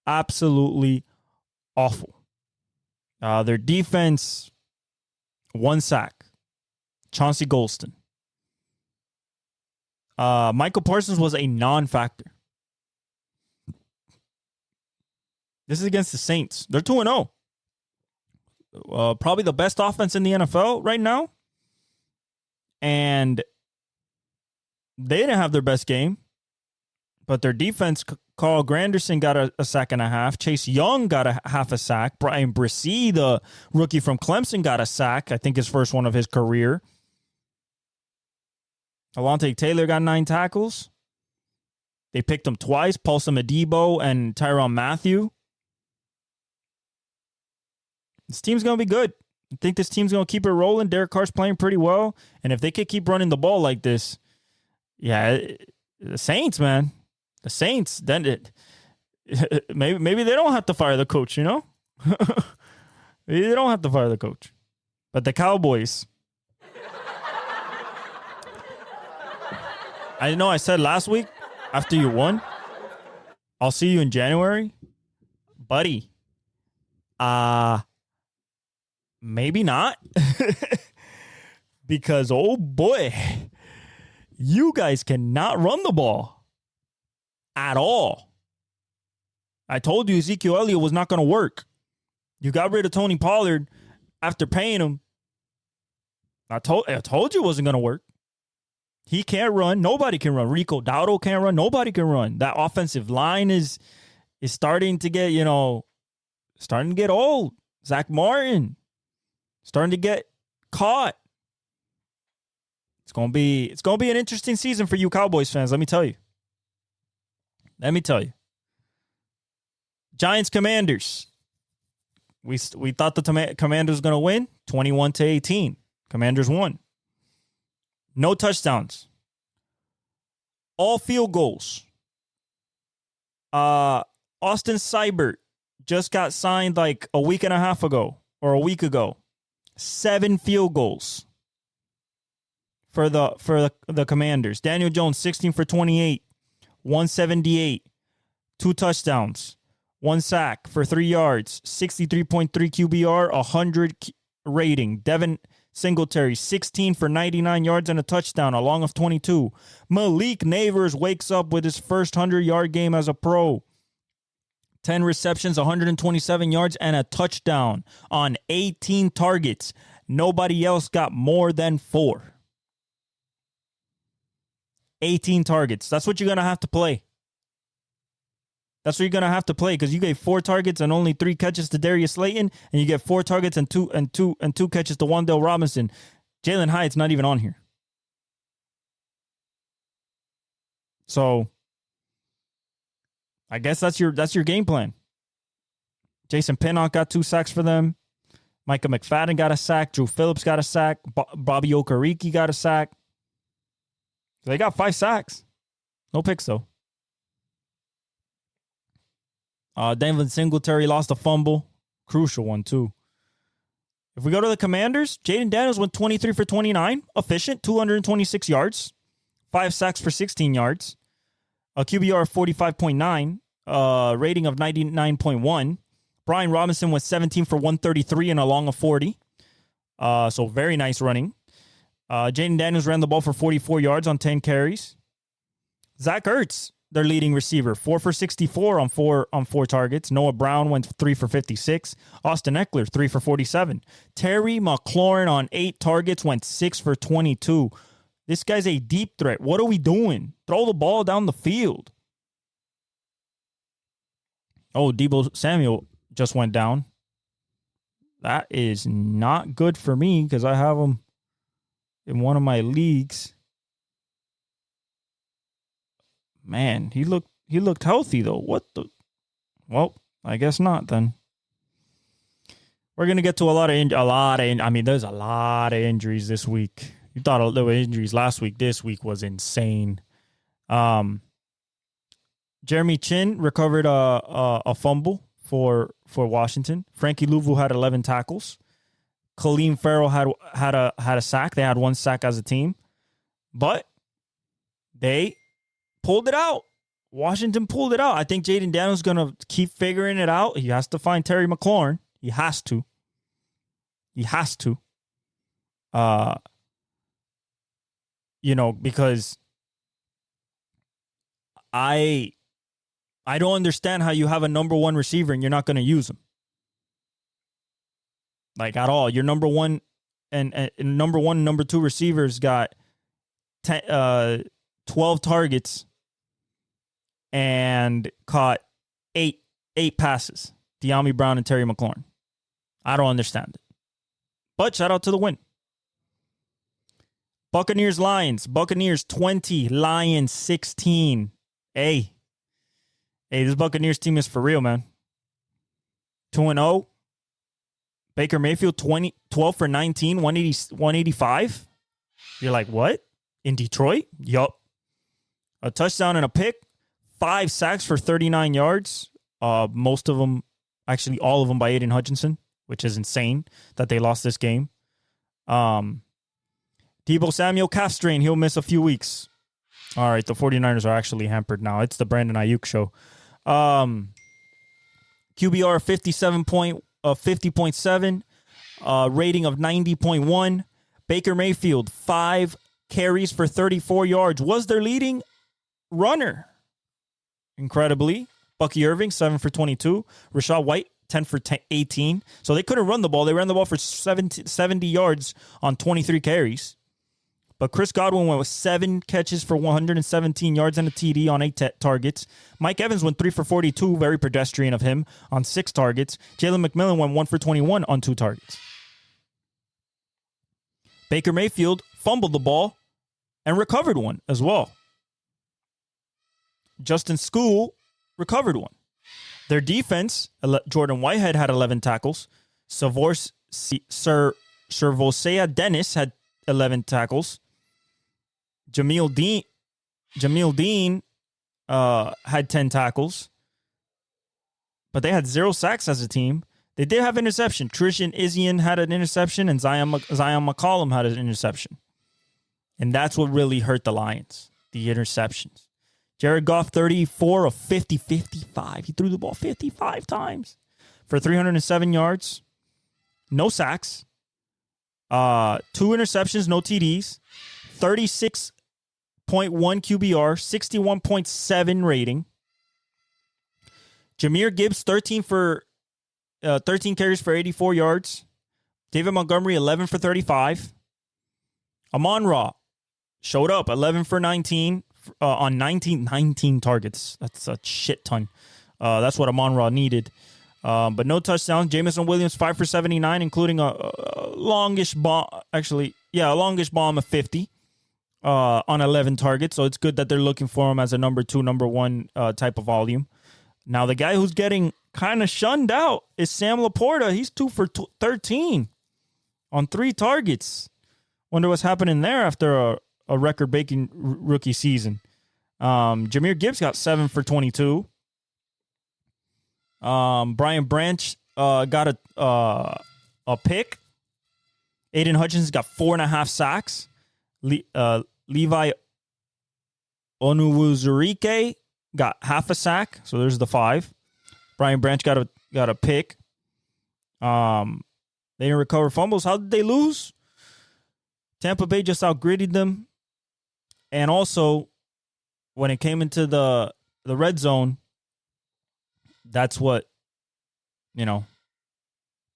absolutely awful. Their defense, 1 sack. Chauncey Golston. Michael Parsons was a non-factor. This is against the Saints. They're 2-0. Probably the best offense in the NFL right now. And they didn't have their best game. But their defense, Carl Granderson got a sack and a half. Chase Young got a half a sack. Brian Brisee, the rookie from Clemson, got a sack. I think his first one of his career. Alontae Taylor got 9 tackles. They picked him twice, Paulson Adebo and Tyrann Mathieu. This team's going to be good. I think this team's going to keep it rolling. Derek Carr's playing pretty well. And if they could keep running the ball like this, the Saints, man. The Saints, then maybe they don't have to fire the coach, Maybe they don't have to fire the coach. But the Cowboys. I know I said last week, after you won, I'll see you in January. Buddy. Maybe not. Because, oh boy, you guys cannot run the ball. At all. I told you Ezekiel Elliott was not going to work. You got rid of Tony Pollard after paying him. I told you it wasn't going to work. He can't run. Nobody can run. Rico Dowdle can't run. Nobody can run. That offensive line is starting to get, starting to get old. Zach Martin starting to get caught. It's gonna be an interesting season for you Cowboys fans. Let me tell you. Giants Commanders. We thought the Commanders were going to win 21-18. Commanders won. No touchdowns. All field goals. Austin Seibert just got signed like a week and a half ago or a week ago. 7 field goals for the Commanders. Daniel Jones, 16 for 28, 178, 2 touchdowns, 1 sack for 3 yards, 63.3 QBR, 100 rating. Devin Singletary, 16 for 99 yards and a touchdown, along of 22. Malik Neighbors wakes up with his first 100-yard game as a pro. 10 receptions, 127 yards, and a touchdown on 18 targets. Nobody else got more than 4. 18 targets. That's what you're going to have to play. That's what you're going to have to play, because you gave 4 targets and only 3 catches to Darius Slayton, and you get 4 targets and two catches to Wan'Dale Robinson. Jalen Hyatt's not even on here. So I guess that's your game plan. Jason Pinnock got 2 sacks for them. Micah McFadden got a sack. Drew Phillips got a sack. Bobby Okereke got a sack. So they got 5 sacks. No picks, though. Devin Singletary lost a fumble. Crucial one, too. If we go to the Commanders, Jaden Daniels went 23 for 29. Efficient, 226 yards. 5 sacks for 16 yards. A QBR of 45.9. Rating of 99.1. Brian Robinson was 17 for 133 and a long of 40. So very nice running. Jaden Daniels ran the ball for 44 yards on 10 carries. Zach Ertz, their leading receiver, 4 for 64 on 4 targets. Noah Brown went 3 for 56. Austin Eckler, 3 for 47. Terry McLaurin on 8 targets went 6 for 22. This guy's a deep threat. What are we doing? Throw the ball down the field. Oh, Deebo Samuel just went down. That is not good for me because I have him in one of my leagues. Man, he looked healthy though. What the? Well, I guess not then. We're gonna get to there's a lot of injuries this week. You thought there were injuries last week. This week was insane. Jeremy Chin recovered a fumble for Washington. Frankie Louvu had 11 tackles. Khalil Farrell had a sack. They had 1 sack as a team, but they pulled it out. Washington pulled it out. I think Jaden Daniels gonna keep figuring it out. He has to find Terry McLaurin. He has to. Because I don't understand how you have a number 1 receiver and you're not going to use him. Like, at all. Your number 1 and number 1 and number 2 receivers got 12 targets and caught 8 passes. De'Ami Brown and Terry McLaurin. I don't understand it. But shout out to the win. Buccaneers Lions. Buccaneers 20, Lions 16. Hey, this Buccaneers team is for real, man. 2-0. Baker Mayfield 12 for 19, 185. You're like, what? In Detroit? Yup. A touchdown and a pick. 5 sacks for 39 yards. Most of them, actually all of them by Aiden Hutchinson, which is insane that they lost this game. Deebo Samuel calf strain. He'll miss a few weeks. All right, the 49ers are actually hampered now. It's the Brandon Ayuk show. QBR 50.7, rating of 90.1. Baker Mayfield, 5 carries for 34 yards, was their leading runner. Incredibly. Bucky Irving, 7 for 22. Rachaad White, 10 for 18. So they couldn't run the ball. They ran the ball for 70 yards on 23 carries. But Chris Godwin went with 7 catches for 117 yards and a TD on 8 targets. Mike Evans went 3 for 42, very pedestrian of him, on 6 targets. Jalen McMillan went 1 for 21 on 2 targets. Baker Mayfield fumbled the ball and recovered one as well. Justin Skule recovered one. Their defense, Jordan Whitehead had 11 tackles. Servosea Dennis had 11 tackles. Jamil Dean had 10 tackles. but they had 0 sacks as a team. They did have interception. Trishan Isian had an interception, and Zion McCollum had an interception. And that's what really hurt the Lions, the interceptions. Jared Goff, 34 of 50, 55. He threw the ball 55 times for 307 yards. No sacks. 2 interceptions, no TDs. 36.1 QBR, 61.7 rating. Jahmyr Gibbs, 13 carries for 84 yards. David Montgomery, 11 for 35. Amon-Ra showed up, 11 for 19 on 19 targets. That's a shit ton. That's what Amon-Ra needed. But no touchdowns. Jameson Williams, 5 for 79, including a longish bomb. Actually, a longish bomb of 50 on 11 targets. So it's good that they're looking for him as a number 2, number 1 type of volume. Now, the guy who's getting kind of shunned out is Sam Laporta. He's 2 for 13 on 3 targets. Wonder what's happening there after a record-breaking rookie season. Jahmyr Gibbs got 7 for 22. Brian Branch got a pick. Aiden Hutchins got 4.5 sacks. Levi Onwuzurike got half a sack, so there's the 5. Brian Branch got a pick. They didn't recover fumbles. How did they lose? Tampa Bay just outgritted them. And also, when it came into the red zone, that's what,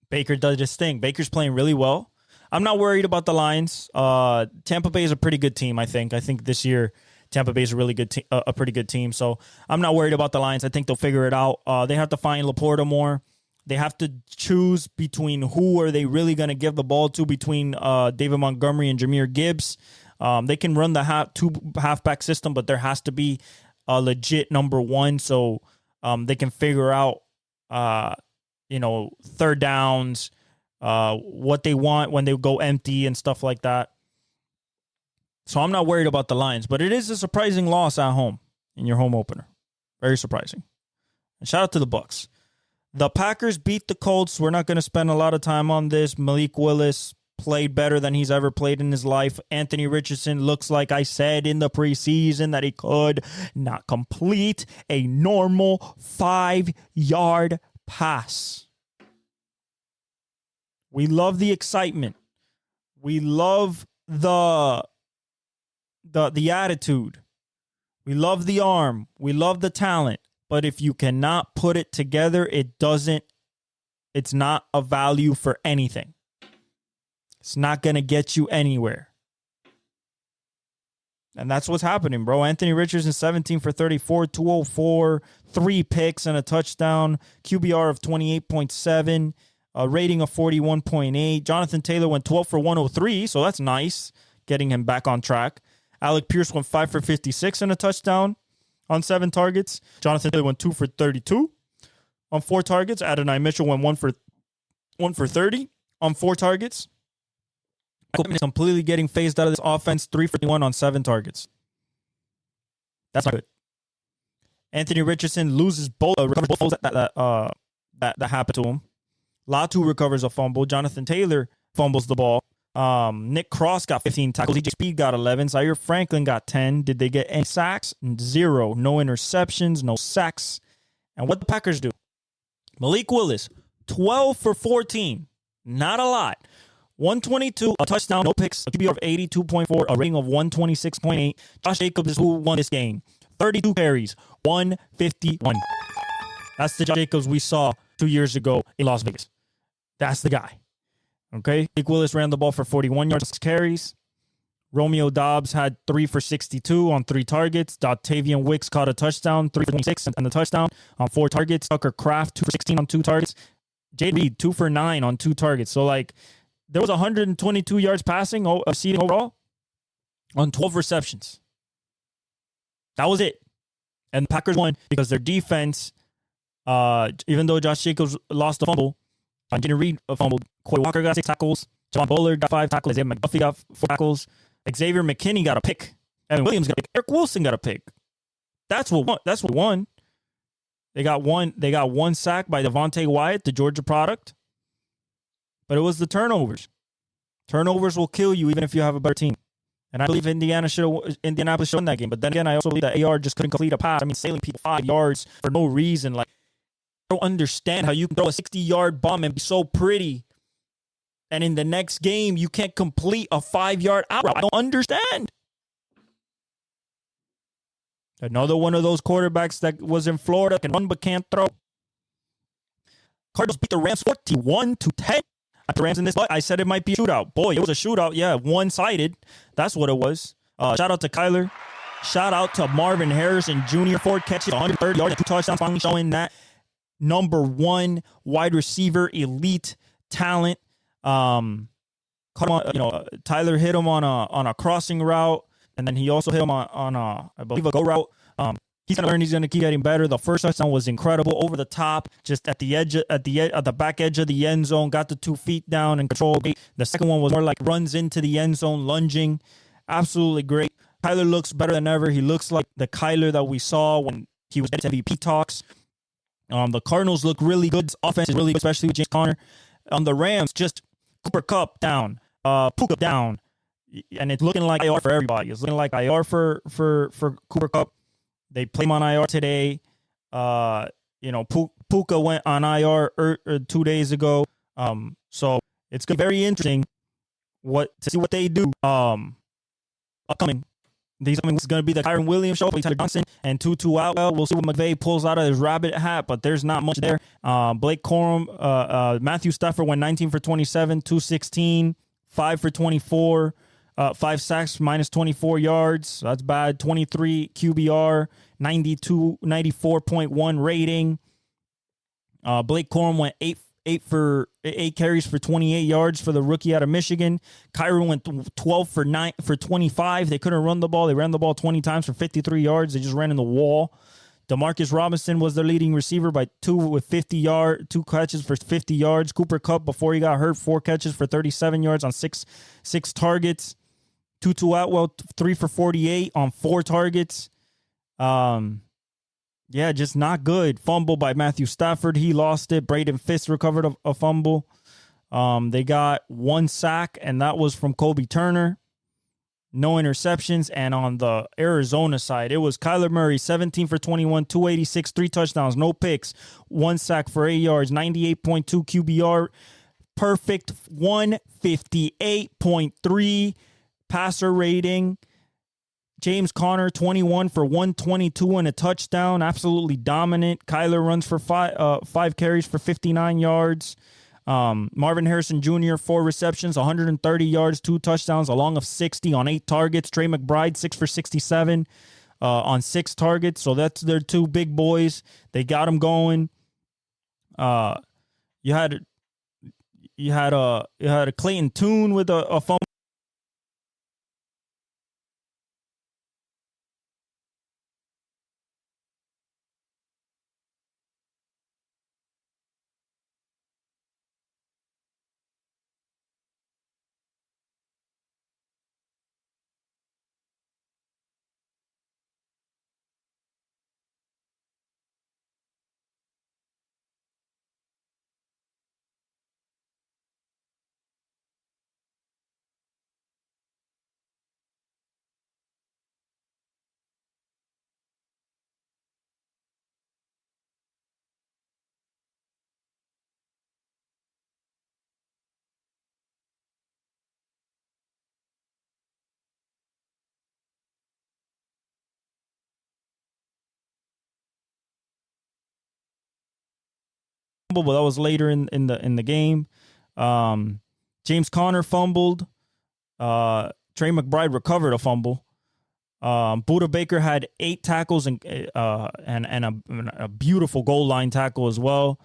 Baker does his thing. Baker's playing really well. I'm not worried about the Lions. Tampa Bay is a pretty good team, I think. I think this year Tampa Bay is a really good a pretty good team. So I'm not worried about the Lions. I think they'll figure it out. They have to find Laporta more. They have to choose between who are they really going to give the ball to between David Montgomery and Jahmyr Gibbs. They can run the 2 halfback system, but there has to be a legit number 1 so they can figure out, third downs, what they want when they go empty and stuff like that. So I'm not worried about the Lions, but it is a surprising loss at home in your home opener. Very surprising. And shout out to the Bucs. The Packers beat the Colts. We're not going to spend a lot of time on this. Malik Willis played better than he's ever played in his life. Anthony Richardson looks like I said in the preseason that he could not complete a normal 5-yard pass. We love the excitement. We love the attitude. We love the arm. We love the talent. But if you cannot put it together, it's not a value for anything. It's not going to get you anywhere. And that's what's happening, bro. Anthony Richardson, 17 for 34, 204, 3 picks and a touchdown, QBR of 28.7, a rating of 41.8. Jonathan Taylor went 12 for 103, so that's nice, getting him back on track. Alec Pierce went 5 for 56 and a touchdown on 7 targets. Jonathan Taylor went 2 for 32 on 4 targets. Adonai Mitchell went 1 for 30 on 4 targets. Michael is completely getting phased out of this offense. 3 for 21 on 7 targets. That's not good. Anthony Richardson loses both fumbles that happened to him. Latu recovers a fumble. Jonathan Taylor fumbles the ball. Nick Cross got 15 tackles. DJ Speed got 11. Zaire Franklin got 10. Did they get any sacks? 0. No interceptions, no sacks. And what the Packers do? Malik Willis, 12 for 14. Not a lot. 122, a touchdown, no picks, a QBR of 82.4, a rating of 126.8. Josh Jacobs is who won this game. 32 carries, 151. That's the Josh Jacobs we saw 2 years ago in Las Vegas. That's the guy. Okay? Malik Willis ran the ball for 41 yards, 6 carries. Romeo Dobbs had 3 for 62 on 3 targets. Dotavian Wicks caught a touchdown, 3 for 26 and the touchdown on 4 targets. Tucker Kraft, 2 for 16 on 2 targets. Jade Reed, 2 for 9 on 2 targets. So, there was 122 yards passing, receiving overall, on 12 receptions. That was it. And the Packers won because their defense, even though Josh Jacobs lost the fumble, Jaden Reed fumbled, Quay Walker got 6 tackles, Javon Bullard got 5 tackles, Isaiah McDuffie got 4 tackles, Xavier McKinney got a pick, Evan Williams got a pick, Eric Wilson got a pick. That's what won. They got one sack by Devontae Wyatt, the Georgia product. But it was the turnovers. Turnovers will kill you even if you have a better team. And I believe Indianapolis should win that game. But then again, I also believe that AR just couldn't complete a pass. I mean, sailing people 5 yards for no reason. Like, I don't understand how you can throw a 60-yard bomb and be so pretty, and in the next game, you can't complete a 5-yard out route. I don't understand. Another one of those quarterbacks that was in Florida, can run but can't throw. Cardinals beat the Rams 41-10. At the Rams in this, but I said it might be a shootout. Boy, it was a shootout. Yeah, one-sided. That's what it was. Shout out to Kyler. Shout out to Marvin Harrison Jr. 4 catches, 130 yards, 2 touchdowns, finally showing that number 1 wide receiver, elite talent. Tyler hit him on a crossing route, and then he also hit him on I believe a go route. He's gonna learn. He's gonna keep getting better. The first touchdown was incredible, over the top, just at the back edge of the end zone. Got the 2 feet down and control. The second one was more like runs into the end zone, lunging. Absolutely great. Kyler looks better than ever. He looks like the Kyler that we saw when he was at MVP talks. The Cardinals look really good. Offense is really good, especially with James Conner. The Rams, just Cooper Kupp down, Puka down, and it's looking like IR for everybody. It's looking like IR for Cooper Kupp. They play him on IR today. Puka went on IR 2 days ago. So it's gonna be very interesting to see what they do. Upcoming. These is going to be the Kyron Williams show. Tyler Johnson and Tutu Atwell. We'll see what McVay pulls out of his rabbit hat, but there's not much there. Blake Corum, Matthew Stafford went 19 for 27, 216, 5 for 24, 5 sacks, minus 24 yards. So that's bad. 23 QBR, 94.1 rating. Blake Corum went 8 carries for 28 yards for the rookie out of Michigan. Kyron went 12 for 25. They couldn't run the ball. They ran the ball 20 times for 53 yards. They just ran in the wall. Demarcus Robinson was their leading receiver by 2 catches for 50 yards. Cooper Kupp, before he got hurt, 4 catches for 37 yards on six targets. Tutu Atwell, 3 for 48 on 4 targets. Yeah, just not good. Fumble by Matthew Stafford. He lost it. Braden Fisk recovered a fumble. They got 1 sack, and that was from Kobe Turner. No interceptions. And on the Arizona side, it was Kyler Murray, 17 for 21, 286, 3 touchdowns, no picks, 1 sack for 8 yards, 98.2 QBR, perfect 158.3 passer rating. James Conner, 21 for 122 and a touchdown. Absolutely dominant. Kyler runs for 5 carries for 59 yards. Marvin Harrison Jr., 4 receptions, 130 yards, 2 touchdowns, a long of 60 on 8 targets. Trey McBride, 6 for 67 on 6 targets. So that's their 2 big boys. They got them going. You had a Clayton Tune with a fumble. But that was later in the game. James Conner fumbled. Trey McBride recovered a fumble. Buda Baker had 8 tackles and a beautiful goal line tackle as well.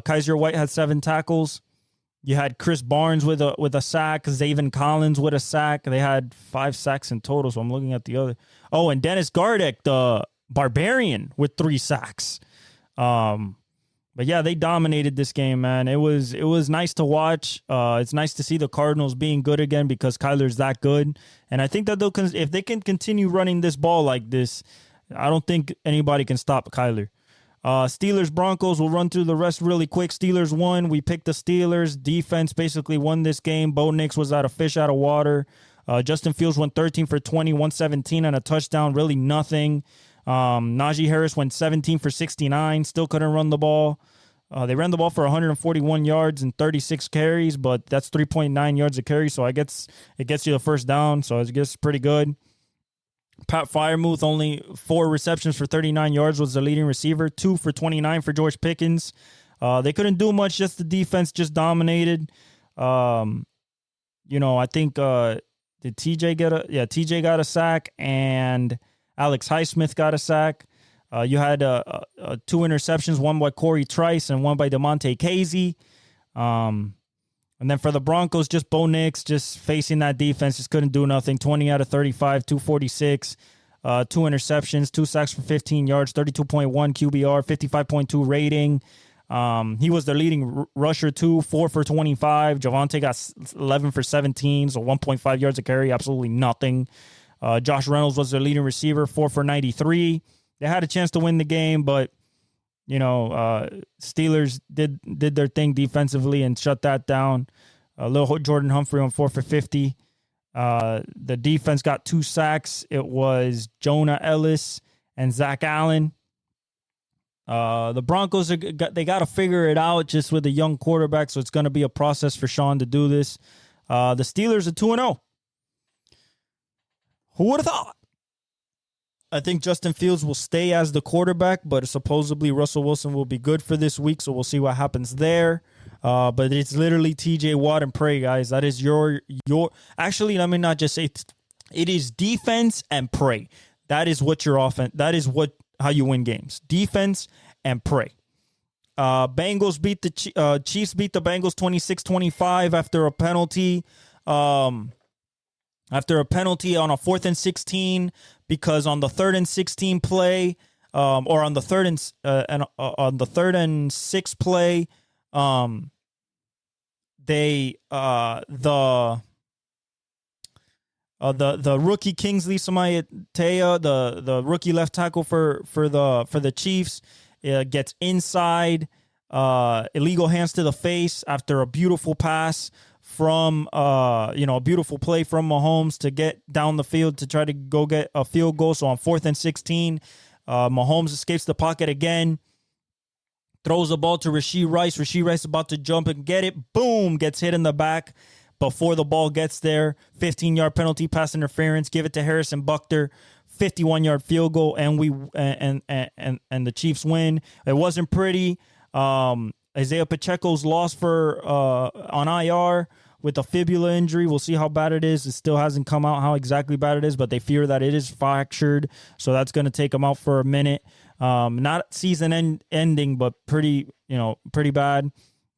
Kaiser White had 7 tackles. You had Chris Barnes with a sack. Zaven Collins with a sack. They had 5 sacks in total. So I'm looking at the other. Oh, and Dennis Gardeck, the Barbarian, with 3 sacks. But yeah, they dominated this game, man. It was nice to watch. It's nice to see the Cardinals being good again because Kyler's that good. And I think that if they can continue running this ball like this, I don't think anybody can stop Kyler. Steelers Broncos, we'll run through the rest really quick. Steelers won. We picked the Steelers. Defense basically won this game. Bo Nix was out of fish out of water. Justin Fields went 13 for 20, 117 and a touchdown. Really nothing. Najee Harris went 17 for 69. Still couldn't run the ball. They ran the ball for 141 yards and 36 carries, but that's 3.9 yards a carry, so I guess it gets you the first down, so I guess pretty good. Pat Freiermuth, only 4 receptions for 39 yards, was the leading receiver. 2 for 29 for George Pickens. They couldn't do much, just the defense just dominated. I think did TJ get TJ got a sack, and Alex Highsmith got a sack. You had 2 interceptions, one by Corey Trice and one by DeMonte Casey. And then for the Broncos, just Bo Nix, just facing that defense, just couldn't do nothing. 20 out of 35, 246, 2 interceptions, 2 sacks for 15 yards, 32.1 QBR, 55.2 rating. He was their leading rusher too, 4 for 25. Javonte got 11 for 17, so 1.5 yards a carry, absolutely nothing. Josh Reynolds was their leading receiver, 4 for 93. They had a chance to win the game, but Steelers did their thing defensively and shut that down. Little Jordan Humphrey on 4 for 50. The defense got 2 sacks. It was Jonah Ellis and Zach Allen. The Broncos, they got to figure it out just with a young quarterback, so it's going to be a process for Sean to do this. The Steelers are 2-0. Who would have thought? I think Justin Fields will stay as the quarterback, but supposedly Russell Wilson will be good for this week, so we'll see what happens there. But it's literally TJ Watt and pray, guys. That is your. Actually, let me not just say it is defense and pray. That is what your offense. That is how you win games. Defense and pray. Bengals beat the Chiefs beat the Bengals 26-25 after a penalty. After a penalty on a 4th and 16, because on the 3rd and 16 play, or on the 3rd and on the 3rd and 6 play, the rookie Kingsley Samayatea, the rookie left tackle for the Chiefs, gets inside, illegal hands to the face after a beautiful pass from a beautiful play from Mahomes to get down the field to try to go get a field goal. So on 4th and 16, Mahomes escapes the pocket again, throws the ball to Rashee Rice. Rashee Rice is about to jump and get it. Boom, gets hit in the back before the ball gets there. 15-yard penalty, pass interference. Give it to Harrison Buckner. 51-yard field goal, and the Chiefs win. It wasn't pretty. Isaiah Pacheco's lost for on IR with a fibula injury. We'll see how bad it is. It still hasn't come out how exactly bad it is, but they fear that it is fractured, so that's going to take him out for a minute. Not season ending, but pretty bad.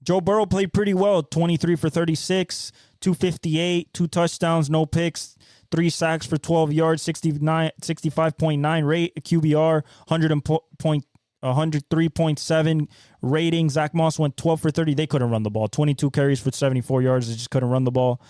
Joe Burrow played pretty well. 23 for 36, 258, 2 touchdowns, no picks, 3 sacks for 12 yards, 65.9 rate QBR, 103.7 rating. Zach Moss went 12 for 30. They couldn't run the ball. 22 carries for 74 yards. They just couldn't run the ball.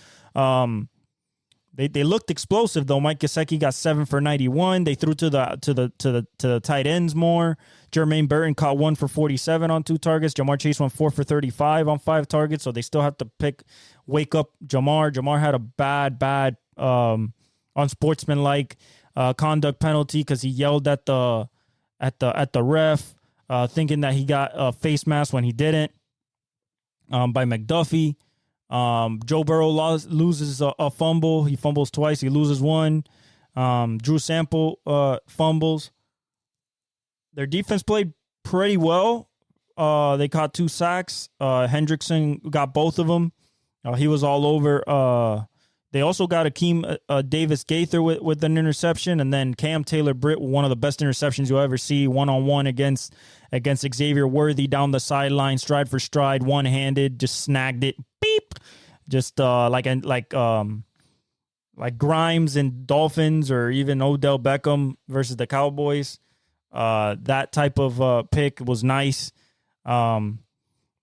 They looked explosive though. Mike Gesicki got 7 for 91. They threw to the tight ends more. Jermaine Burton caught 1 for 47 on 2 targets. Jamar Chase went 4 for 35 on 5 targets. So they still have to wake up Jamar. Jamar had a bad unsportsmanlike conduct penalty because he yelled at the ref, thinking that he got a face mask when he didn't, by McDuffie. Joe Burrow loses a fumble. He fumbles twice. He loses one. Drew Sample fumbles. Their defense played pretty well. They caught 2 sacks. Hendrickson got both of them. He was all over. They also got Akeem Davis Gaither with an interception, and then Cam Taylor-Britt, one of the best interceptions you'll ever see, one-on-one against Xavier Worthy down the sideline, stride for stride, one-handed, just snagged it. Beep, just like Grimes and Dolphins, or even Odell Beckham versus the Cowboys. That type of pick was nice. But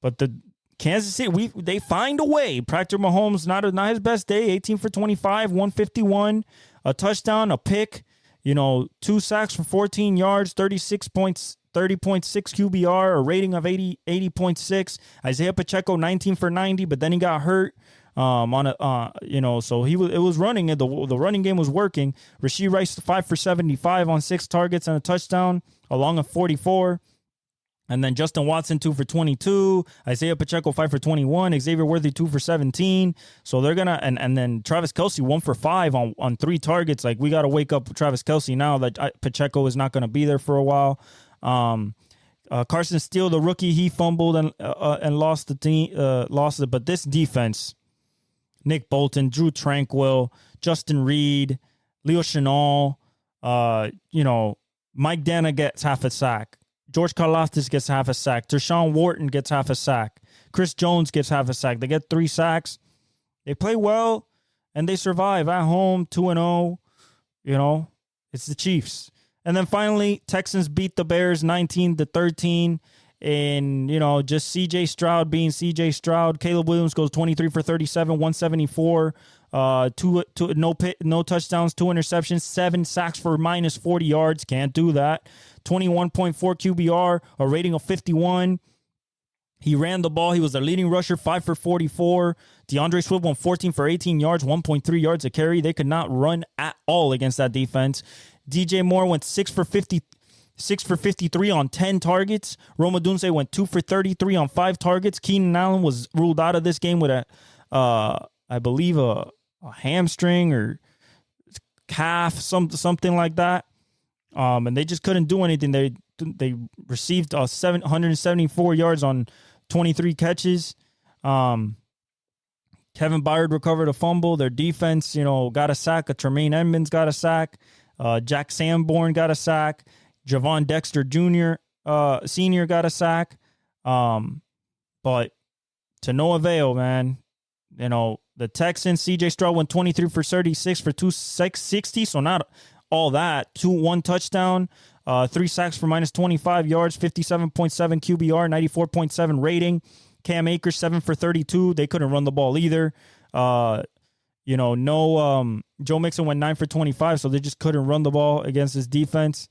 the Kansas City, they find a way. Patrick Mahomes, not his best day, 18 for 25, 151, a touchdown, a pick. 2 sacks for 14 yards, 30.6 QBR, a rating of 80.6. Isaiah Pacheco 19 for 90, but then he got hurt. So it was running. The running game was working. Rashee Rice 5 for 75 on 6 targets and a touchdown, along with 44. And then Justin Watson 2 for 22, Isaiah Pacheco 5 for 21, Xavier Worthy 2 for 17. So they're gonna and then Travis Kelce 1 for 5 on 3 targets. Like, we got to wake up Travis Kelce now that Pacheco is not going to be there for a while. Carson Steele, the rookie, he fumbled and lost the team, but this defense, Nick Bolton, Drew Tranquil, Justin Reed, Leo Chenal, Mike Dana gets half a sack. George Karlaftis gets half a sack. Tershawn Wharton gets half a sack. Chris Jones gets half a sack. They get 3 sacks. They play well, and they survive at home, 2-0. It's the Chiefs. And then finally, Texans beat the Bears 19-13. And, just C.J. Stroud being C.J. Stroud. Caleb Williams goes 23 for 37, 174. No touchdowns, 2 interceptions, 7 sacks for minus 40 yards. Can't do that. 21.4 QBR, a rating of 51. He ran the ball. He was the leading rusher, 5 for 44. DeAndre Swift went 14 for 18 yards, 1.3 yards a carry. They could not run at all against that defense. DJ Moore went 6 for 53 on 10 targets. Rome Odunze went 2 for 33 on 5 targets. Keenan Allen was ruled out of this game with I believe a hamstring or calf, something like that. And they just couldn't do anything. They received 774 yards on 23 catches. Kevin Byard recovered a fumble. Their defense, got a sack. Tremaine Edmonds got a sack. Jack Sanborn got a sack. Javon Dexter Jr. Senior got a sack. But to no avail, man. The Texans, CJ Stroud went 23 for 36 for 260, so not all that. 1 touchdown, 3 sacks for minus 25 yards, 57.7 QBR, 94.7 rating. Cam Akers 7 for 32. They couldn't run the ball either. Joe Mixon went 9 for 25, so they just couldn't run the ball against this defense.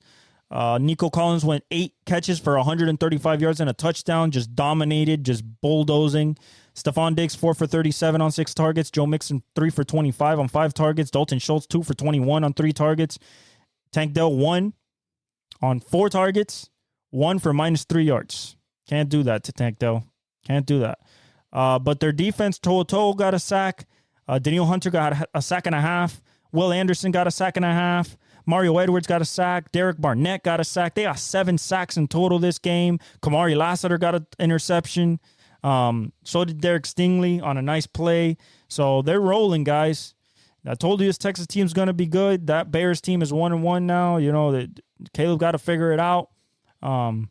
Nico Collins went 8 catches for 135 yards and a touchdown, just dominated, just bulldozing. Stephon Diggs 4 for 37 on 6 targets. Joe Mixon 3 for 25 on 5 targets. Dalton Schultz 2 for 21 on 3 targets. Tank Dell 1 on 4 targets, 1 for minus 3 yards. Can't do that to Tank Dell. Can't do that. But their defense, To'o got a sack. Daniel Hunter got a sack and a half. Will Anderson got a sack and a half. Mario Edwards got a sack. Derek Barnett got a sack. They got 7 sacks in total this game. Kamari Lassiter got an interception. So did Derek Stingley on a nice play. So they're rolling, guys. I told you this Texas team's going to be good. That Bears team is 1-1 now. That Caleb got to figure it out. Got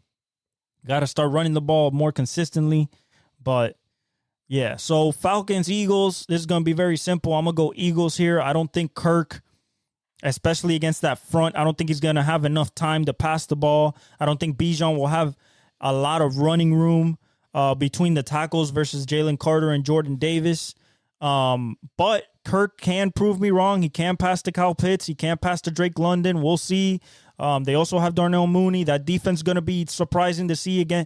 to start running the ball more consistently. But yeah, so Falcons, Eagles, this is going to be very simple. I'm going to go Eagles here. I don't think Kirk, especially against that front, I don't think he's going to have enough time to pass the ball. I don't think Bijan will have a lot of running room between the tackles versus Jalen Carter and Jordan Davis. But Kirk can prove me wrong. He can pass to Kyle Pitts. He can pass to Drake London. We'll see. They also have Darnell Mooney. That defense is going to be surprising to see again.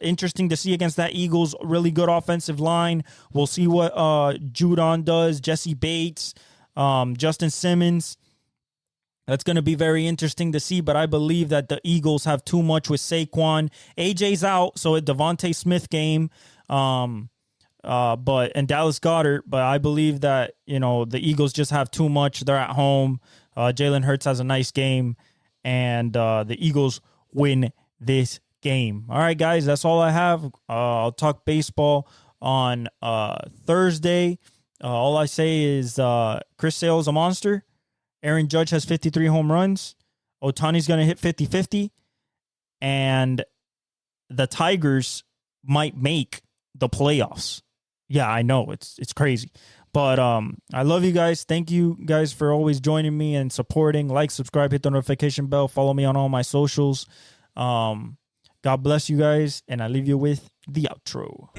Interesting to see against that Eagles really good offensive line. We'll see what Judon does. Jesse Bates, Justin Simmons. That's going to be very interesting to see, but I believe that the Eagles have too much with Saquon. AJ's out, so a Devontae Smith game, and Dallas Goedert, but I believe that, the Eagles just have too much. They're at home. Jalen Hurts has a nice game, and the Eagles win this game. All right, guys, that's all I have. I'll talk baseball on Thursday. All I say is Chris Sale is a monster. Aaron Judge has 53 home runs. Ohtani's going to hit 50-50. And the Tigers might make the playoffs. Yeah, I know. It's crazy. But I love you guys. Thank you guys for always joining me and supporting. Like, subscribe, hit the notification bell. Follow me on all my socials. God bless you guys. And I leave you with the outro.